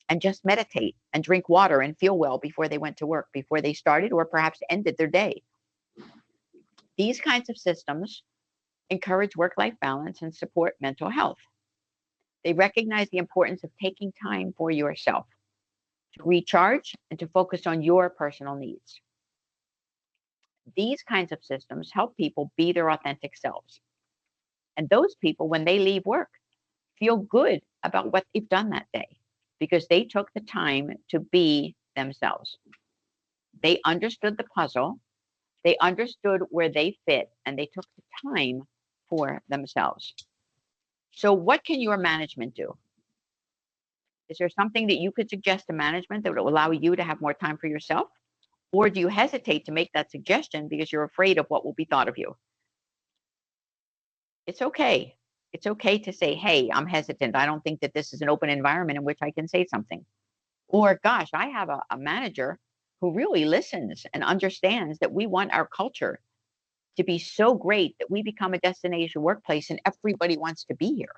and just meditate and drink water and feel well before they went to work, before they started or perhaps ended their day. These kinds of systems encourage work-life balance and support mental health. They recognize the importance of taking time for yourself to recharge and to focus on your personal needs. These kinds of systems help people be their authentic selves. And those people, when they leave work, feel good about what they've done that day because they took the time to be themselves. They understood the puzzle, they understood where they fit, and they took the time for themselves. So what can your management do? Is there something that you could suggest to management that would allow you to have more time for yourself? Or do you hesitate to make that suggestion because you're afraid of what will be thought of you? It's okay. It's okay to say, hey, I'm hesitant. I don't think that this is an open environment in which I can say something. Or, gosh, I have a manager who really listens and understands that we want our culture to be so great that we become a destination workplace and everybody wants to be here.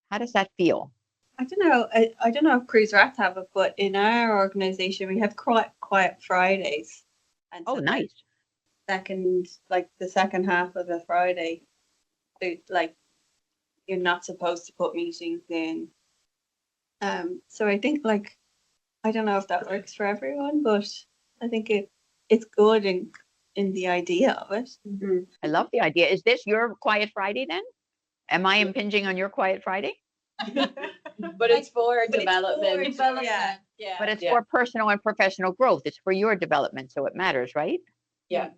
How does that feel? I don't know. I don't know if Cruise Rath have it, but in our organization we have quiet Fridays. And Oh, so nice. the second half of the Friday, like you're not supposed to put meetings in. So I think I don't know if that works for everyone, but I think it's good in the idea of it. Mm-hmm. I love the idea. Is this your quiet Friday then? Am I impinging on your quiet Friday? But it's for development. Yeah. Yeah. But it's Yeah. for personal and professional growth. It's for your development, so it matters, right? Yeah.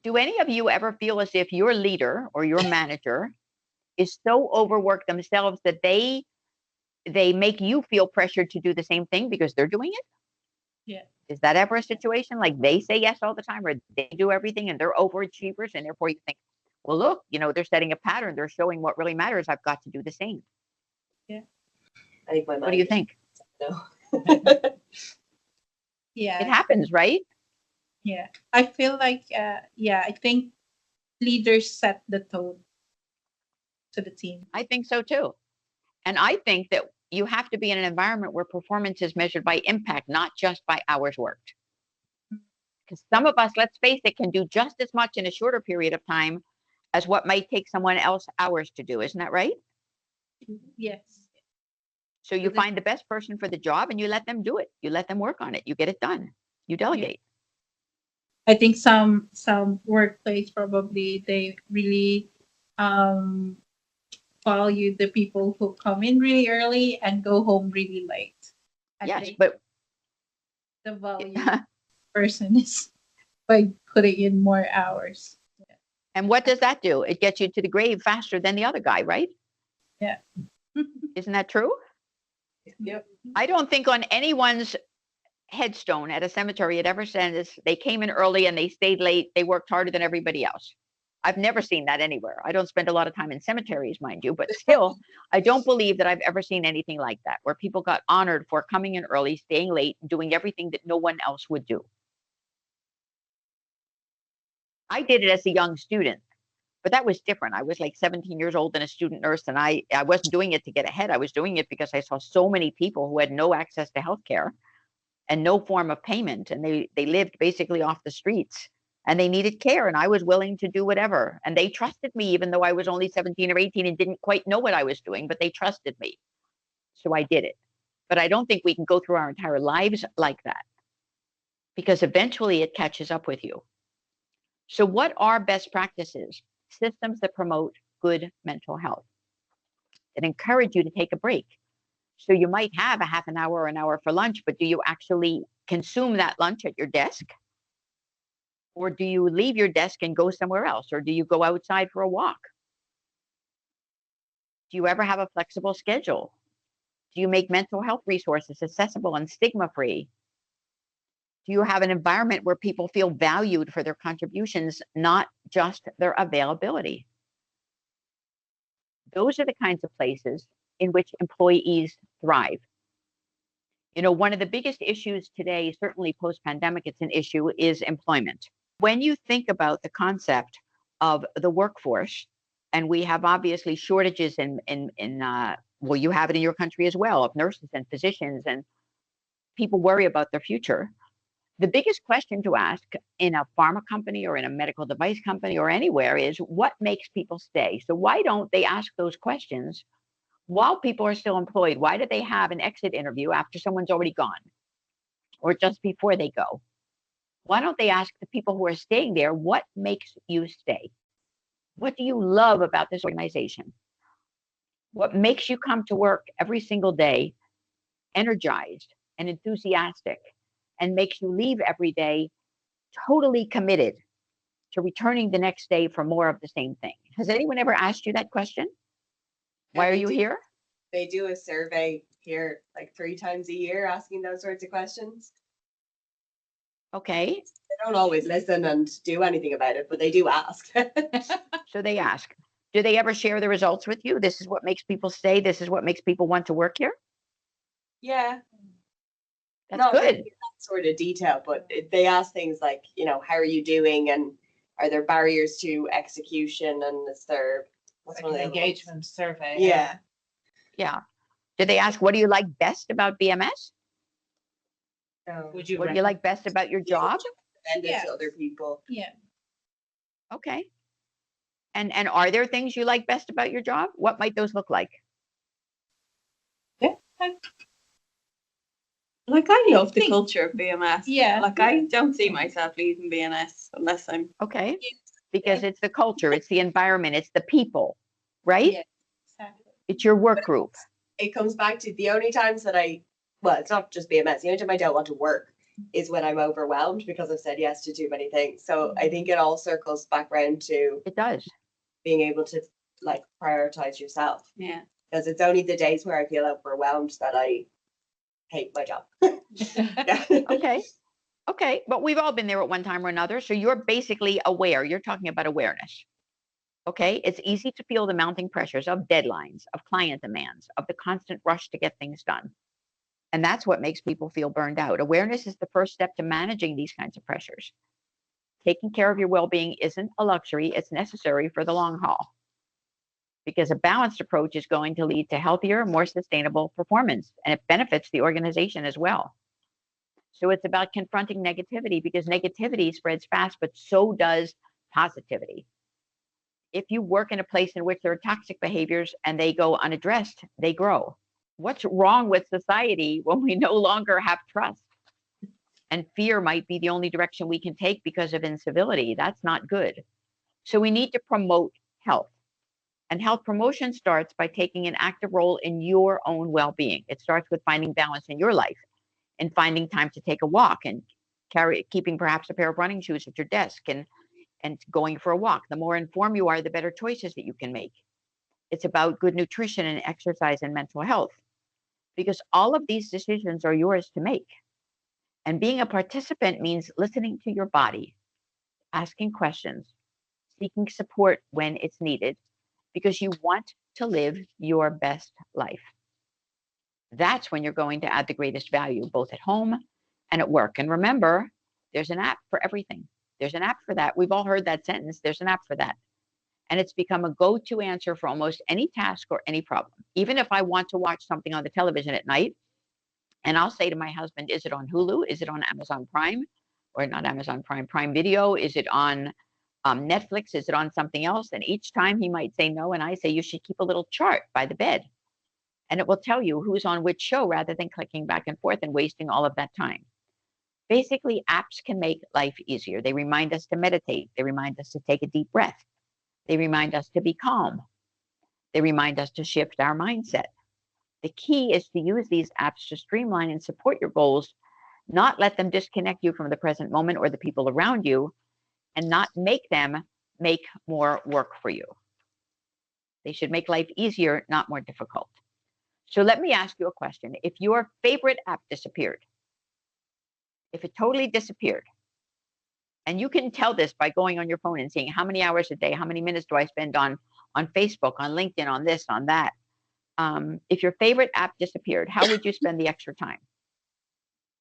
Do any of you ever feel as if your leader or your manager is so overworked themselves that they make you feel pressured to do the same thing because they're doing it? Yeah. Is that ever a situation like they say yes all the time or they do everything and they're overachievers and therefore you think, well, look, they're setting a pattern. They're showing what really matters. I've got to do the same. I think my What do you think? No. Yeah. It happens, right? Yeah. I feel like, I think leaders set the tone to the team. I think so too. And I think that you have to be in an environment where performance is measured by impact, not just by hours worked. Because some of us, let's face it, can do just as much in a shorter period of time as what might take someone else hours to do. Isn't that right? Yes. So you find the best person for the job and you let them do it. You let them work on it. You get it done. You delegate. I think some workplace probably they really value the people who come in really early and go home really late. I Yes, think but the value person is by putting in more hours. and what does that do? It gets you to the grave faster than the other guy, right? Yeah. Isn't that true? Yep. I don't think on anyone's headstone at a cemetery it ever says they came in early and they stayed late. They worked harder than everybody else. I've never seen that anywhere. I don't spend a lot of time in cemeteries, mind you, but still, I don't believe that I've ever seen anything like that, where people got honored for coming in early, staying late, and doing everything that no one else would do. I did it as a young student, but that was different. I was like 17 years old and a student nurse, and I wasn't doing it to get ahead. I was doing it because I saw so many people who had no access to healthcare and no form of payment, and they lived basically off the streets. And they needed care, and I was willing to do whatever. And they trusted me, even though I was only 17 or 18 and didn't quite know what I was doing, but they trusted me. So I did it. But I don't think we can go through our entire lives like that. because eventually it catches up with you. So what are best practices? Systems that promote good mental health, that encourage you to take a break. So you might have a half an hour or an hour for lunch, but do you actually consume that lunch at your desk? Or do you leave your desk and go somewhere else? Or do you go outside for a walk? Do you ever have a flexible schedule? Do you make mental health resources accessible and stigma-free? Do you have an environment where people feel valued for their contributions, not just their availability? Those are the kinds of places in which employees thrive. You know, one of the biggest issues today, certainly post-pandemic, it's an issue, is employment. When you think about the concept of the workforce, and we have obviously shortages well, you have it in your country as well, of nurses and physicians, and people worry about their future. The biggest question to ask in a pharma company or in a medical device company or anywhere is, what makes people stay? So why don't they ask those questions while people are still employed? Why do they have an exit interview after someone's already gone or just before they go? Why don't they ask the people who are staying there, what makes you stay? What do you love about this organization? What makes you come to work every single day energized and enthusiastic, and makes you leave every day totally committed to returning the next day for more of the same thing? Has anyone ever asked you that question? Why are you here? They do a survey here like 3 times a year asking those sorts of questions. Okay. They don't always listen and do anything about it, but they do ask. So they ask. Do they ever share the results with you? This is what makes people stay. This is what makes people want to work here. Yeah. That's Not good. really in that sort of detail, but they ask things like, you know, how are you doing? And are there barriers to execution? And is there Like an engagement survey. Yeah. Yeah. Do they ask, what do you like best about BMS? Would you What do you like best about your job? recommend it to other people? Yeah. Okay. And are there things you like best about your job? What might those look like? Yeah. Like, I love the think- culture of BMS. Yeah. Like, I don't see myself leaving BMS unless I'm. Okay. Because it's the culture, it's the environment, it's the people, right? Yeah, exactly. It's your work group. It comes back to the only times that well, it's not just BMS. The only time I don't want to work is when I'm overwhelmed because I've said yes to too many things. So I think it all circles back around to It does. being able to like prioritize yourself. Yeah. Because it's only the days where I feel overwhelmed that I hate my job. Yeah. Okay. Okay. But we've all been there at one time or another. So you're basically aware. You're talking about awareness. Okay. It's easy to feel the mounting pressures of deadlines, of client demands, of the constant rush to get things done. And that's what makes people feel burned out. Awareness is the first step to managing these kinds of pressures. Taking care of your well-being isn't a luxury, it's necessary for the long haul. Because a balanced approach is going to lead to healthier, more sustainable performance, and it benefits the organization as well. So it's about confronting negativity, because negativity spreads fast, but so does positivity. If you work in a place in which there are toxic behaviors and they go unaddressed, they grow. What's wrong with society when we no longer have trust? And fear might be the only direction we can take because of incivility. That's not good. So we need to promote health. And health promotion starts by taking an active role in your own well-being. It starts with finding balance in your life and finding time to take a walk and keeping perhaps a pair of running shoes at your desk and going for a walk. The more informed you are, the better choices that you can make. It's about good nutrition and exercise and mental health, because all of these decisions are yours to make. And being a participant means listening to your body, asking questions, seeking support when it's needed, because you want to live your best life. That's when you're going to add the greatest value, both at home and at work. And remember, there's an app for everything. There's an app for that. We've all heard that sentence. There's an app for that. And it's become a go-to answer for almost any task or any problem. Even if I want to watch something on the television at night, and I'll say to my husband, is it on Hulu? Is it on Amazon Prime? Or not Amazon Prime, Prime Video? Is it on Netflix? Is it on something else? And each time he might say no, and I say, you should keep a little chart by the bed. And it will tell you who's on which show rather than clicking back and forth and wasting all of that time. Basically, apps can make life easier. They remind us to meditate. They remind us to take a deep breath. They remind us to be calm. They remind us to shift our mindset. The key is to use these apps to streamline and support your goals, not let them disconnect you from the present moment or the people around you, and not make them make more work for you. They should make life easier, not more difficult. So let me ask you a question. If your favorite app disappeared, if it totally disappeared, and you can tell this by going on your phone and seeing how many hours a day, how many minutes do I spend on Facebook, on LinkedIn, on this, on that. If your favorite app disappeared, how would you spend the extra time?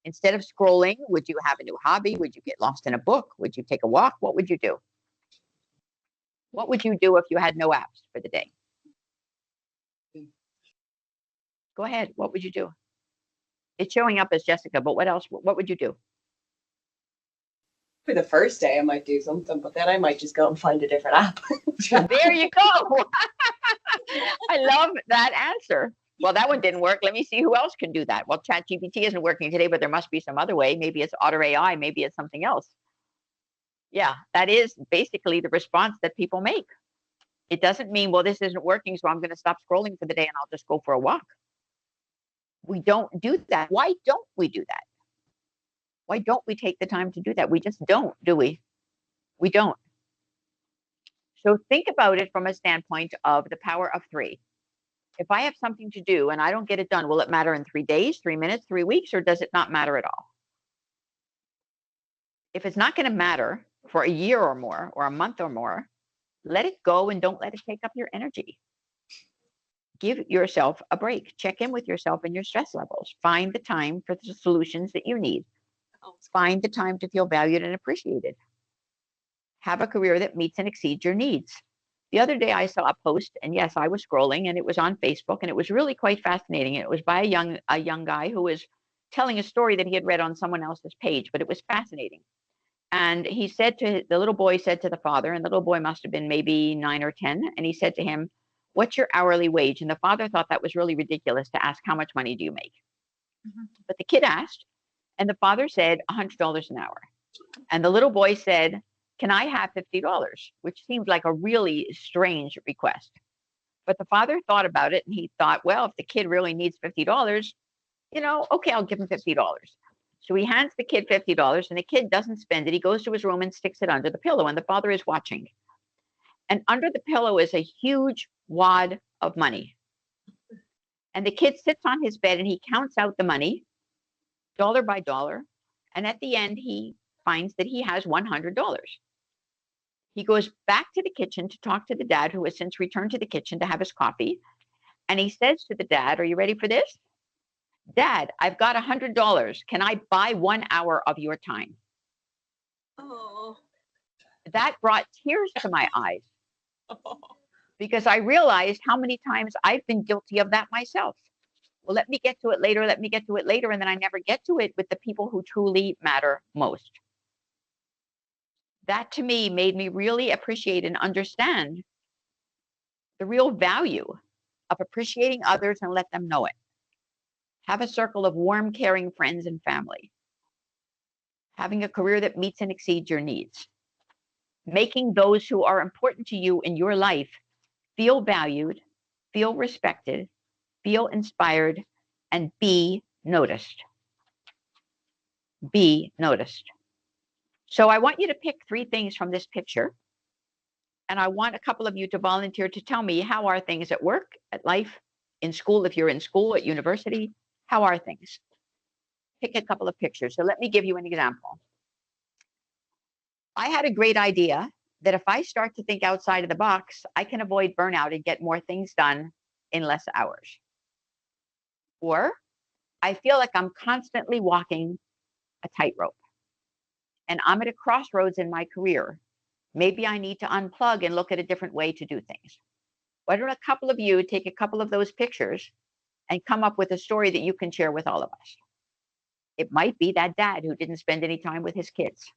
Instead of scrolling, would you have a new hobby? Would you get lost in a book? Would you take a walk? What would you do? What would you do if you had no apps for the day? Go ahead. What would you do? It's showing up as Jessica, but what else? What would you do? For the first day, I might do something, but then I might just go and find a different app. There you go. I love that answer. Well, that one didn't work. Let me see who else can do that. Well, ChatGPT isn't working today, but there must be some other way. Maybe it's Otter AI. Maybe it's something else. Yeah, that is basically the response that people make. It doesn't mean, well, this isn't working, so I'm going to stop scrolling for the day and I'll just go for a walk. We don't do that. Why don't we do that? Why don't we take the time to do that? We just don't, do we? We don't. So think about it from a standpoint of the power of 3. If I have something to do and I don't get it done, will it matter in 3 days, 3 minutes, 3 weeks, or does it not matter at all? If it's not going to matter for a year or more, or a month or more, let it go and don't let it take up your energy. Give yourself a break. Check in with yourself and your stress levels. Find the time for the solutions that you need. Find the time to feel valued and appreciated. Have a career that meets and exceeds your needs. The other day I saw a post, and yes, I was scrolling, and it was on Facebook, and it was really quite fascinating. It was by a young guy who was telling a story that he had read on someone else's page, but it was fascinating. And he said to the little boy said to the father, and the little boy must have been maybe 9 or 10, and he said to him, "What's your hourly wage?" And the father thought that was really ridiculous to ask, "How much money do you make?" But the kid asked, and the father said, $100 an hour. And the little boy said, "Can I have $50?" Which seemed like a really strange request. But the father thought about it, and he thought, well, if the kid really needs $50, okay, I'll give him $50. So he hands the kid $50, and the kid doesn't spend it. He goes to his room and sticks it under the pillow, and the father is watching. And under the pillow is a huge wad of money. And the kid sits on his bed and he counts out the money, dollar by dollar. And at the end, he finds that he has $100. He goes back to the kitchen to talk to the dad, who has since returned to the kitchen to have his coffee. And he says to the dad, "Are you ready for this? Dad, I've got $100. Can I buy 1 hour of your time?" Oh. That brought tears to my eyes because I realized how many times I've been guilty of that myself. Well, let me get to it later. Let me get to it later. And then I never get to it with the people who truly matter most. That to me made me really appreciate and understand the real value of appreciating others and let them know it. Have a circle of warm, caring friends and family. Having a career that meets and exceeds your needs. Making those who are important to you in your life feel valued, feel respected, feel inspired, and be noticed. Be noticed. So I want you to pick 3 things from this picture. And I want a couple of you to volunteer to tell me, how are things at work, at life, in school, if you're in school, at university? How are things? Pick a couple of pictures. So let me give you an example. I had a great idea that if I start to think outside of the box, I can avoid burnout and get more things done in less hours. Or I feel like I'm constantly walking a tightrope and I'm at a crossroads in my career. Maybe I need to unplug and look at a different way to do things. Why don't a couple of you take a couple of those pictures and come up with a story that you can share with all of us? It might be that dad who didn't spend any time with his kids.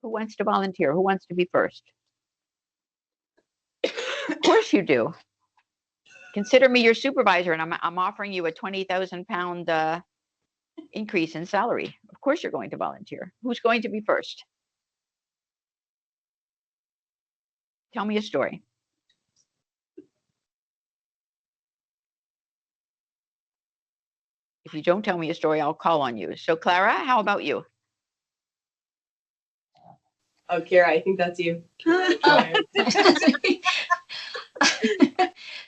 Who wants to volunteer? Who wants to be first? Of course you do. consider me your supervisor, and I'm offering you a 20,000 pound increase in salary. Of course, you're going to volunteer. Who's going to be first? Tell me a story. If you don't tell me a story, I'll call on you. So, Clara, how about you? Oh, Kira, I think that's you.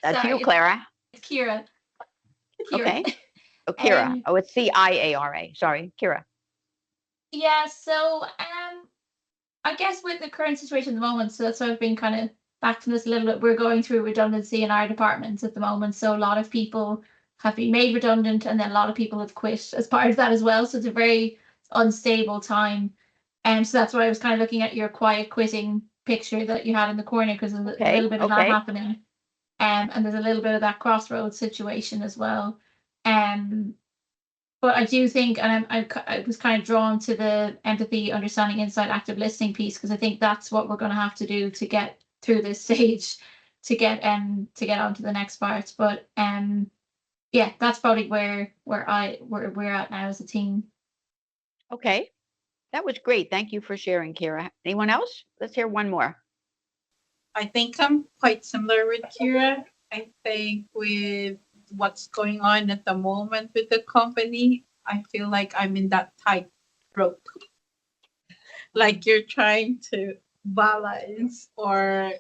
That's Sorry, you, Clara. it's Kira. Okay. Oh, Kira. Oh, it's Ciara. Sorry, Kira. Yeah, so I guess with the current situation at the moment, so that's why I've been kind of back to this a little bit. We're going through redundancy in our departments at the moment. So a lot of people have been made redundant, and then a lot of people have quit as part of that as well. So it's a very unstable time. And so that's why I was kind of looking at your quiet quitting picture that you had in the corner, because there's a little bit of that happening. And there's a little bit of that crossroads situation as well. But I do think, and I was kind of drawn to the empathy, understanding, insight, active listening piece, because I think that's what we're going to have to do to get through this stage, to get on to the next part. But yeah, that's probably where we're at now as a team. Okay, that was great. Thank you for sharing, Kira. Anyone else? Let's hear one more. I think I'm quite similar with Kira. I think with what's going on at the moment with the company, I feel like I'm in that tight rope. Like you're trying to balance, or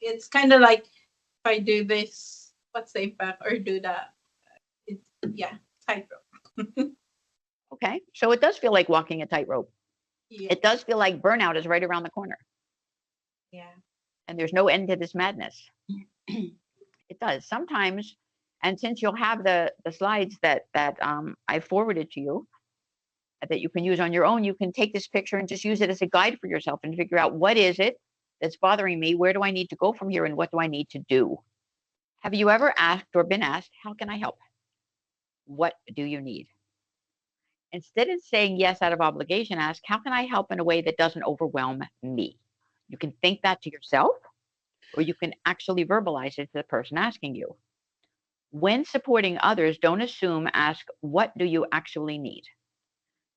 it's kind of like if I do this, what's the impact, or do that. It's tightrope. Okay, so it does feel like walking a tightrope. Yeah. It does feel like burnout is right around the corner. Yeah. And there's no end to this madness. It does sometimes. And since you'll have the slides that I forwarded to you that you can use on your own, you can take this picture and just use it as a guide for yourself and figure out what is it that's bothering me, where do I need to go from here, and what do I need to do? Have you ever asked or been asked, how can I help? What do you need? Instead of saying yes out of obligation, ask, how can I help in a way that doesn't overwhelm me? You can think that to yourself, or you can actually verbalize it to the person asking you. When supporting others, don't assume, ask, what do you actually need?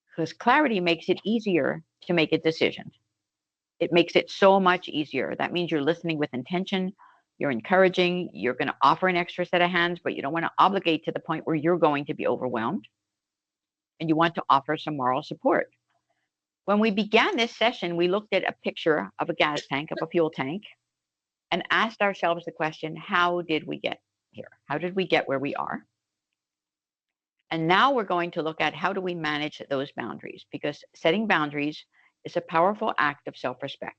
Because clarity makes it easier to make a decision. It makes it so much easier. That means you're listening with intention, you're encouraging, you're going to offer an extra set of hands, but you don't want to obligate to the point where you're going to be overwhelmed. And you want to offer some moral support. When we began this session, we looked at a picture of a gas tank, of a fuel tank, and asked ourselves the question, how did we get here? How did we get where we are? And now we're going to look at how do we manage those boundaries, because setting boundaries is a powerful act of self-respect.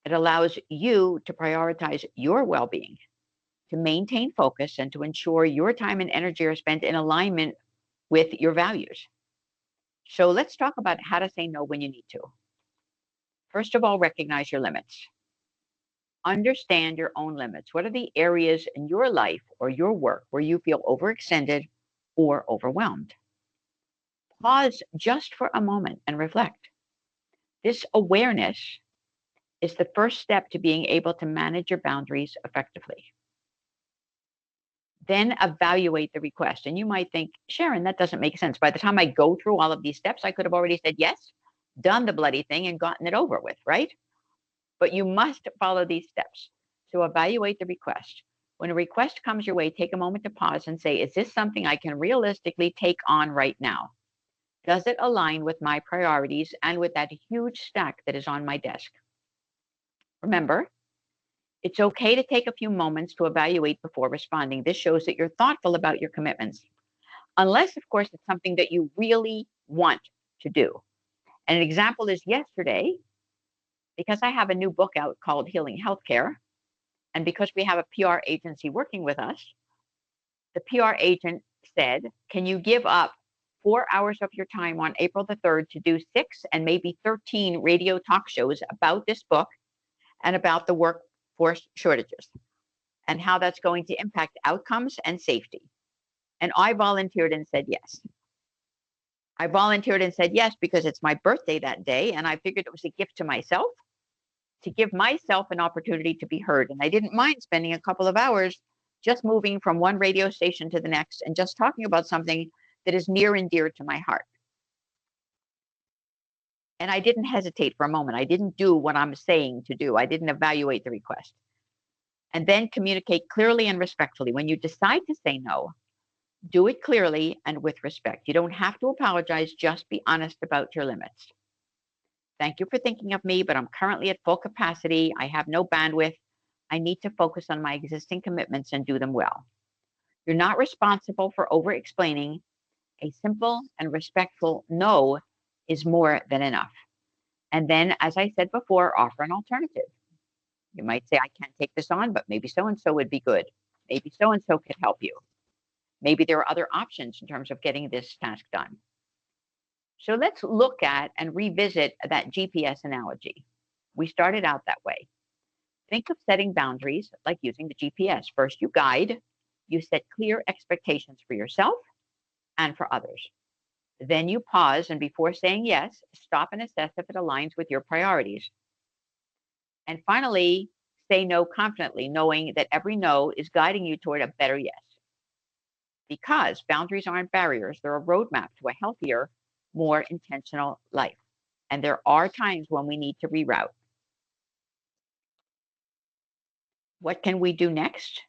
It allows you to prioritize your well-being, to maintain focus, and to ensure your time and energy are spent in alignment with your values. So let's talk about how to say no when you need to. First of all, recognize your limits. Understand your own limits. What are the areas in your life or your work where you feel overextended or overwhelmed? Pause just for a moment and reflect. This awareness is the first step to being able to manage your boundaries effectively. Then evaluate the request. And you might think, Sharon, that doesn't make sense. By the time I go through all of these steps, I could have already said yes, done the bloody thing, and gotten it over with, right? But you must follow these steps. So evaluate the request. When a request comes your way, take a moment to pause and say, is this something I can realistically take on right now? Does it align with my priorities and with that huge stack that is on my desk? Remember, it's okay to take a few moments to evaluate before responding. This shows that you're thoughtful about your commitments. Unless, of course, it's something that you really want to do. And an example is yesterday, because I have a new book out called Healing Healthcare, and because we have a PR agency working with us, the PR agent said, can you give up 4 hours of your time on April the 3rd to do 6 and maybe 13 radio talk shows about this book and about the workforce shortages and how that's going to impact outcomes and safety? And I volunteered and said yes. I volunteered and said yes because it's my birthday that day, and I figured it was a gift to myself, to give myself an opportunity to be heard. And I didn't mind spending a couple of hours just moving from one radio station to the next and just talking about something that is near and dear to my heart. And I didn't hesitate for a moment. I didn't do what I'm saying to do. I didn't evaluate the request. And then communicate clearly and respectfully. When you decide to say no, do it clearly and with respect. You don't have to apologize. Just be honest about your limits. Thank you for thinking of me, but I'm currently at full capacity. I have no bandwidth. I need to focus on my existing commitments and do them well. You're not responsible for over-explaining. A simple and respectful no is more than enough. And then, as I said before, offer an alternative. You might say, I can't take this on, but maybe so-and-so would be good. Maybe so-and-so could help you. Maybe there are other options in terms of getting this task done. So let's look at and revisit that GPS analogy. We started out that way. Think of setting boundaries like using the GPS. First, you guide. You set clear expectations for yourself and for others. Then you pause, and before saying yes, stop and assess if it aligns with your priorities. And finally, say no confidently, knowing that every no is guiding you toward a better yes. Because boundaries aren't barriers, they're a roadmap to a healthier, more intentional life. And there are times when we need to reroute. What can we do next?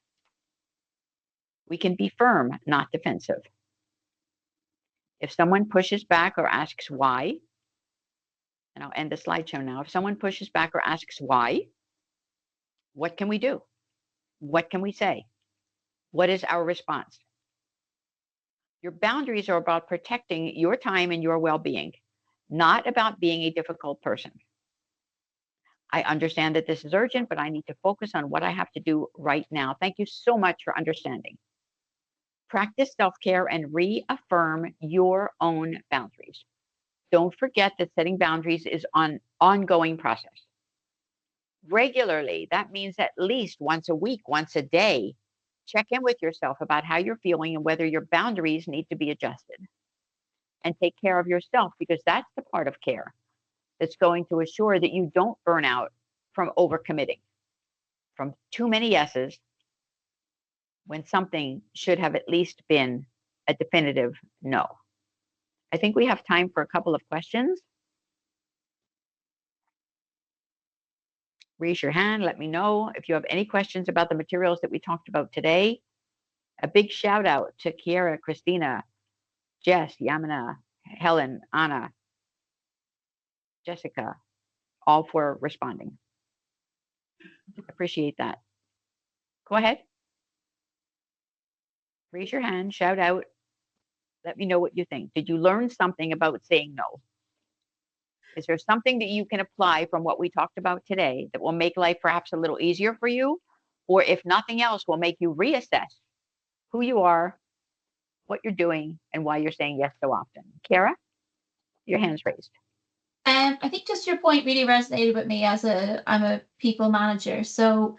We can be firm, not defensive. If someone pushes back or asks why, and I'll end the slideshow now. If someone pushes back or asks why, what can we do? What can we say? What is our response? Your boundaries are about protecting your time and your well-being, not about being a difficult person. I understand that this is urgent, but I need to focus on what I have to do right now. Thank you so much for understanding. Practice self-care and reaffirm your own boundaries. Don't forget that setting boundaries is an ongoing process. Regularly, that means at least once a week, once a day, check in with yourself about how you're feeling and whether your boundaries need to be adjusted. And take care of yourself, because that's the part of care that's going to assure that you don't burn out from overcommitting, from too many yeses, when something should have at least been a definitive no. I think we have time for a couple of questions. Raise your hand, let me know if you have any questions about the materials that we talked about today. A big shout out to Kiera, Christina, Jess, Yamina, Helen, Anna, Jessica, all for responding. Appreciate that. Go ahead. Raise your hand, shout out. Let me know what you think. Did you learn something about saying no? Is there something that you can apply from what we talked about today that will make life perhaps a little easier for you? Or if nothing else, will make you reassess who you are, what you're doing, and why you're saying yes so often? Kara, your hand's raised. I think just your point really resonated with me I'm a people manager. So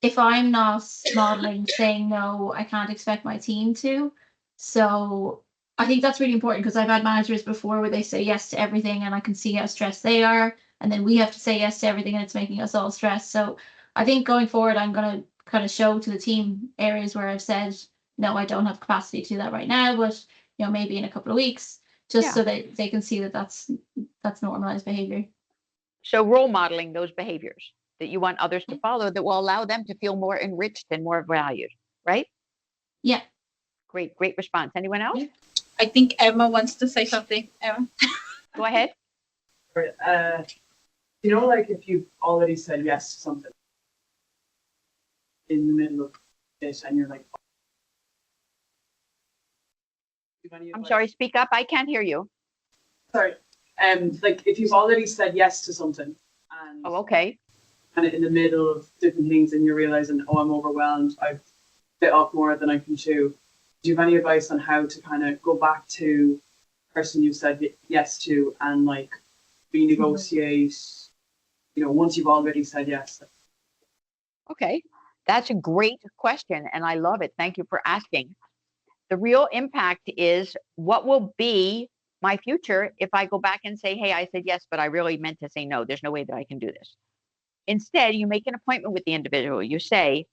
if I'm not modeling saying no, I can't expect my team to. So I think that's really important, because I've had managers before where they say yes to everything and I can see how stressed they are. And then we have to say yes to everything and it's making us all stressed. So I think going forward, I'm going to kind of show to the team areas where I've said, no, I don't have capacity to do that right now, but maybe in a couple of weeks, just so that they can see that that's normalized behavior. So role modeling those behaviors that you want others to follow that will allow them to feel more enriched and more valued, right? Yeah. Great response. Anyone else? I think Emma wants to say something. Emma, go ahead. Like if you've already said yes to something in the middle of it and you're like, I'm sorry, speak up. I can't hear you. Sorry. Like if you've already said yes to something and okay. And in the middle of different things and you're realizing, I'm overwhelmed, I've bit off more than I can chew. Do you have any advice on how to kind of go back to the person you said yes to and like renegotiate, once you've already said yes? Okay, that's a great question and I love it. Thank you for asking. The real impact is what will be my future if I go back and say, hey, I said yes, but I really meant to say no. There's no way that I can do this. Instead, you make an appointment with the individual. You say,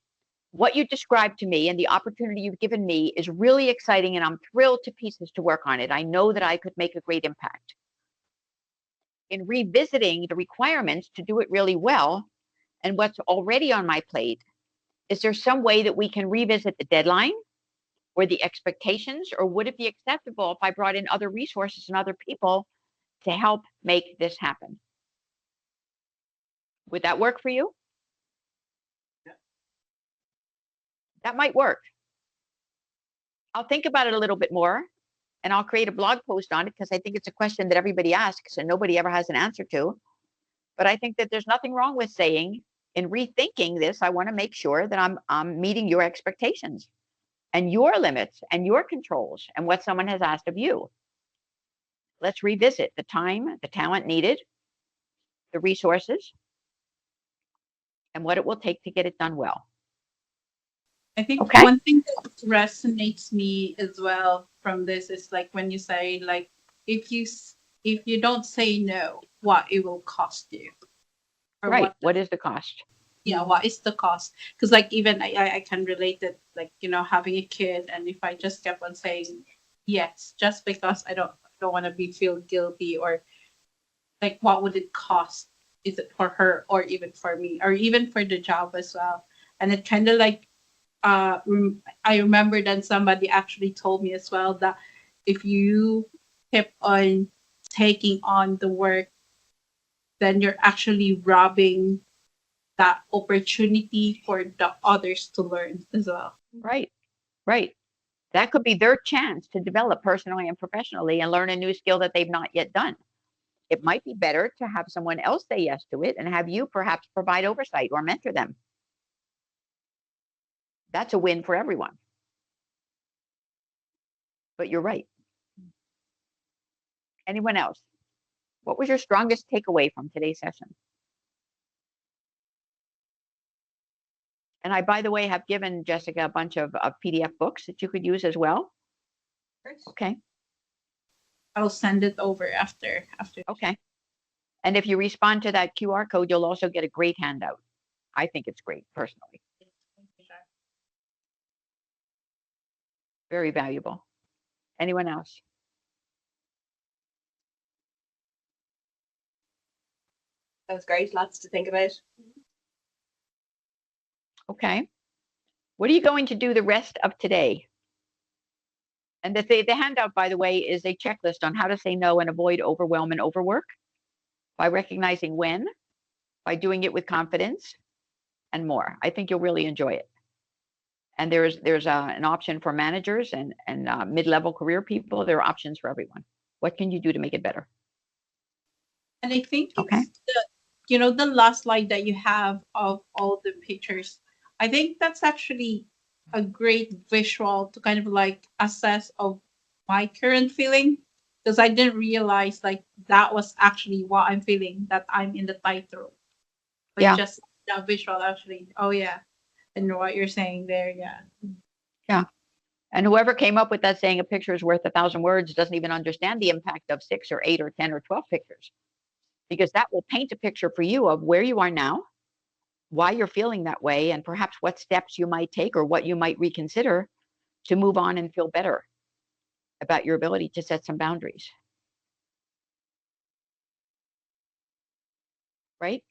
what you described to me and the opportunity you've given me is really exciting, and I'm thrilled to pieces to work on it. I know that I could make a great impact. In revisiting the requirements to do it really well and what's already on my plate, is there some way that we can revisit the deadline or the expectations, or would it be acceptable if I brought in other resources and other people to help make this happen? Would that work for you? That might work. I'll think about it a little bit more, and I'll create a blog post on it, because I think it's a question that everybody asks and nobody ever has an answer to. But I think that there's nothing wrong with saying, in rethinking this, I want to make sure that I'm meeting your expectations and your limits and your controls and what someone has asked of you. Let's revisit the time, the talent needed, the resources, and what it will take to get it done well. I think Okay. one thing that resonates me as well from this is like when you say like if you don't say no, what it will cost you. Or Right. What is the cost? Yeah, what is the cost? Because like even I can relate that, like, you know, having a kid, and if I just kept on saying yes just because I don't want to be feel guilty, or like what would it cost? Is it for her or even for me or even for the job as well? And it kind of like I remember that somebody actually told me as well that if you keep on taking on the work, then you're actually robbing that opportunity for the others to learn as well. Right. Right. That could be their chance to develop personally and professionally and learn a new skill that they've not yet done. It might be better to have someone else say yes to it and have you perhaps provide oversight or mentor them. That's a win for everyone. But you're right. Anyone else? What was your strongest takeaway from today's session? And I, by the way, have given Jessica a bunch of PDF books that you could use as well. Okay. I'll send it over after. Okay. And if you respond to that QR code, you'll also get a great handout. I think it's great, personally. Very valuable. Anyone else? That was great. Lots to think about. Okay. What are you going to do the rest of today? And the handout, by the way, is a checklist on how to say no and avoid overwhelm and overwork by recognizing when, by doing it with confidence, and more. I think you'll really enjoy it. And there's an option for managers and mid-level career people. There are options for everyone. What can you do to make it better? And I think it's the last slide that you have of all the pictures. I think that's actually a great visual to kind of like assess of my current feeling, because I didn't realize like that was actually what I'm feeling, that I'm in the tightrope. But Yeah. just that visual actually. Oh yeah. And what you're saying there, yeah. Yeah. And whoever came up with that saying a picture is worth 1,000 words doesn't even understand the impact of 6 or 8 or 10 or 12 pictures, because that will paint a picture for you of where you are now, why you're feeling that way, and perhaps what steps you might take or what you might reconsider to move on and feel better about your ability to set some boundaries. Right?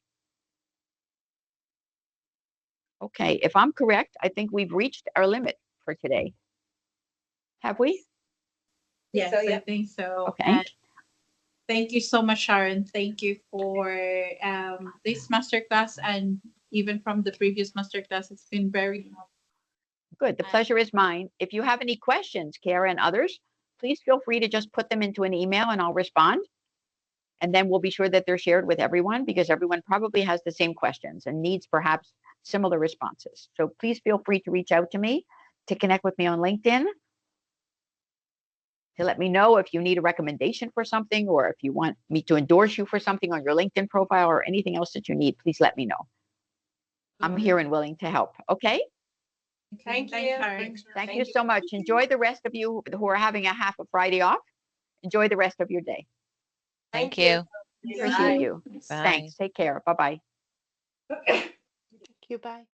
Okay. If I'm correct, I think we've reached our limit for today. Have we? Yes, So, yeah. I think so. Okay. And thank you so much, Sharon. Thank you for this masterclass, and even from the previous masterclass, it's been very helpful. Good. The pleasure is mine. If you have any questions, Kara and others, please feel free to just put them into an email and I'll respond. And then we'll be sure that they're shared with everyone, because everyone probably has the same questions and needs perhaps similar responses. So please feel free to reach out to me, to connect with me on LinkedIn, to let me know if you need a recommendation for something, or if you want me to endorse you for something on your LinkedIn profile or anything else that you need, please let me know. I'm here and willing to help. Okay? Thank you. Sharon. Thank you so much. Enjoy the rest of you who are having a half a Friday off. Enjoy the rest of your day. Thank you. Appreciate you. Bye. Thanks. Take care. Bye-bye. Thank you. Bye.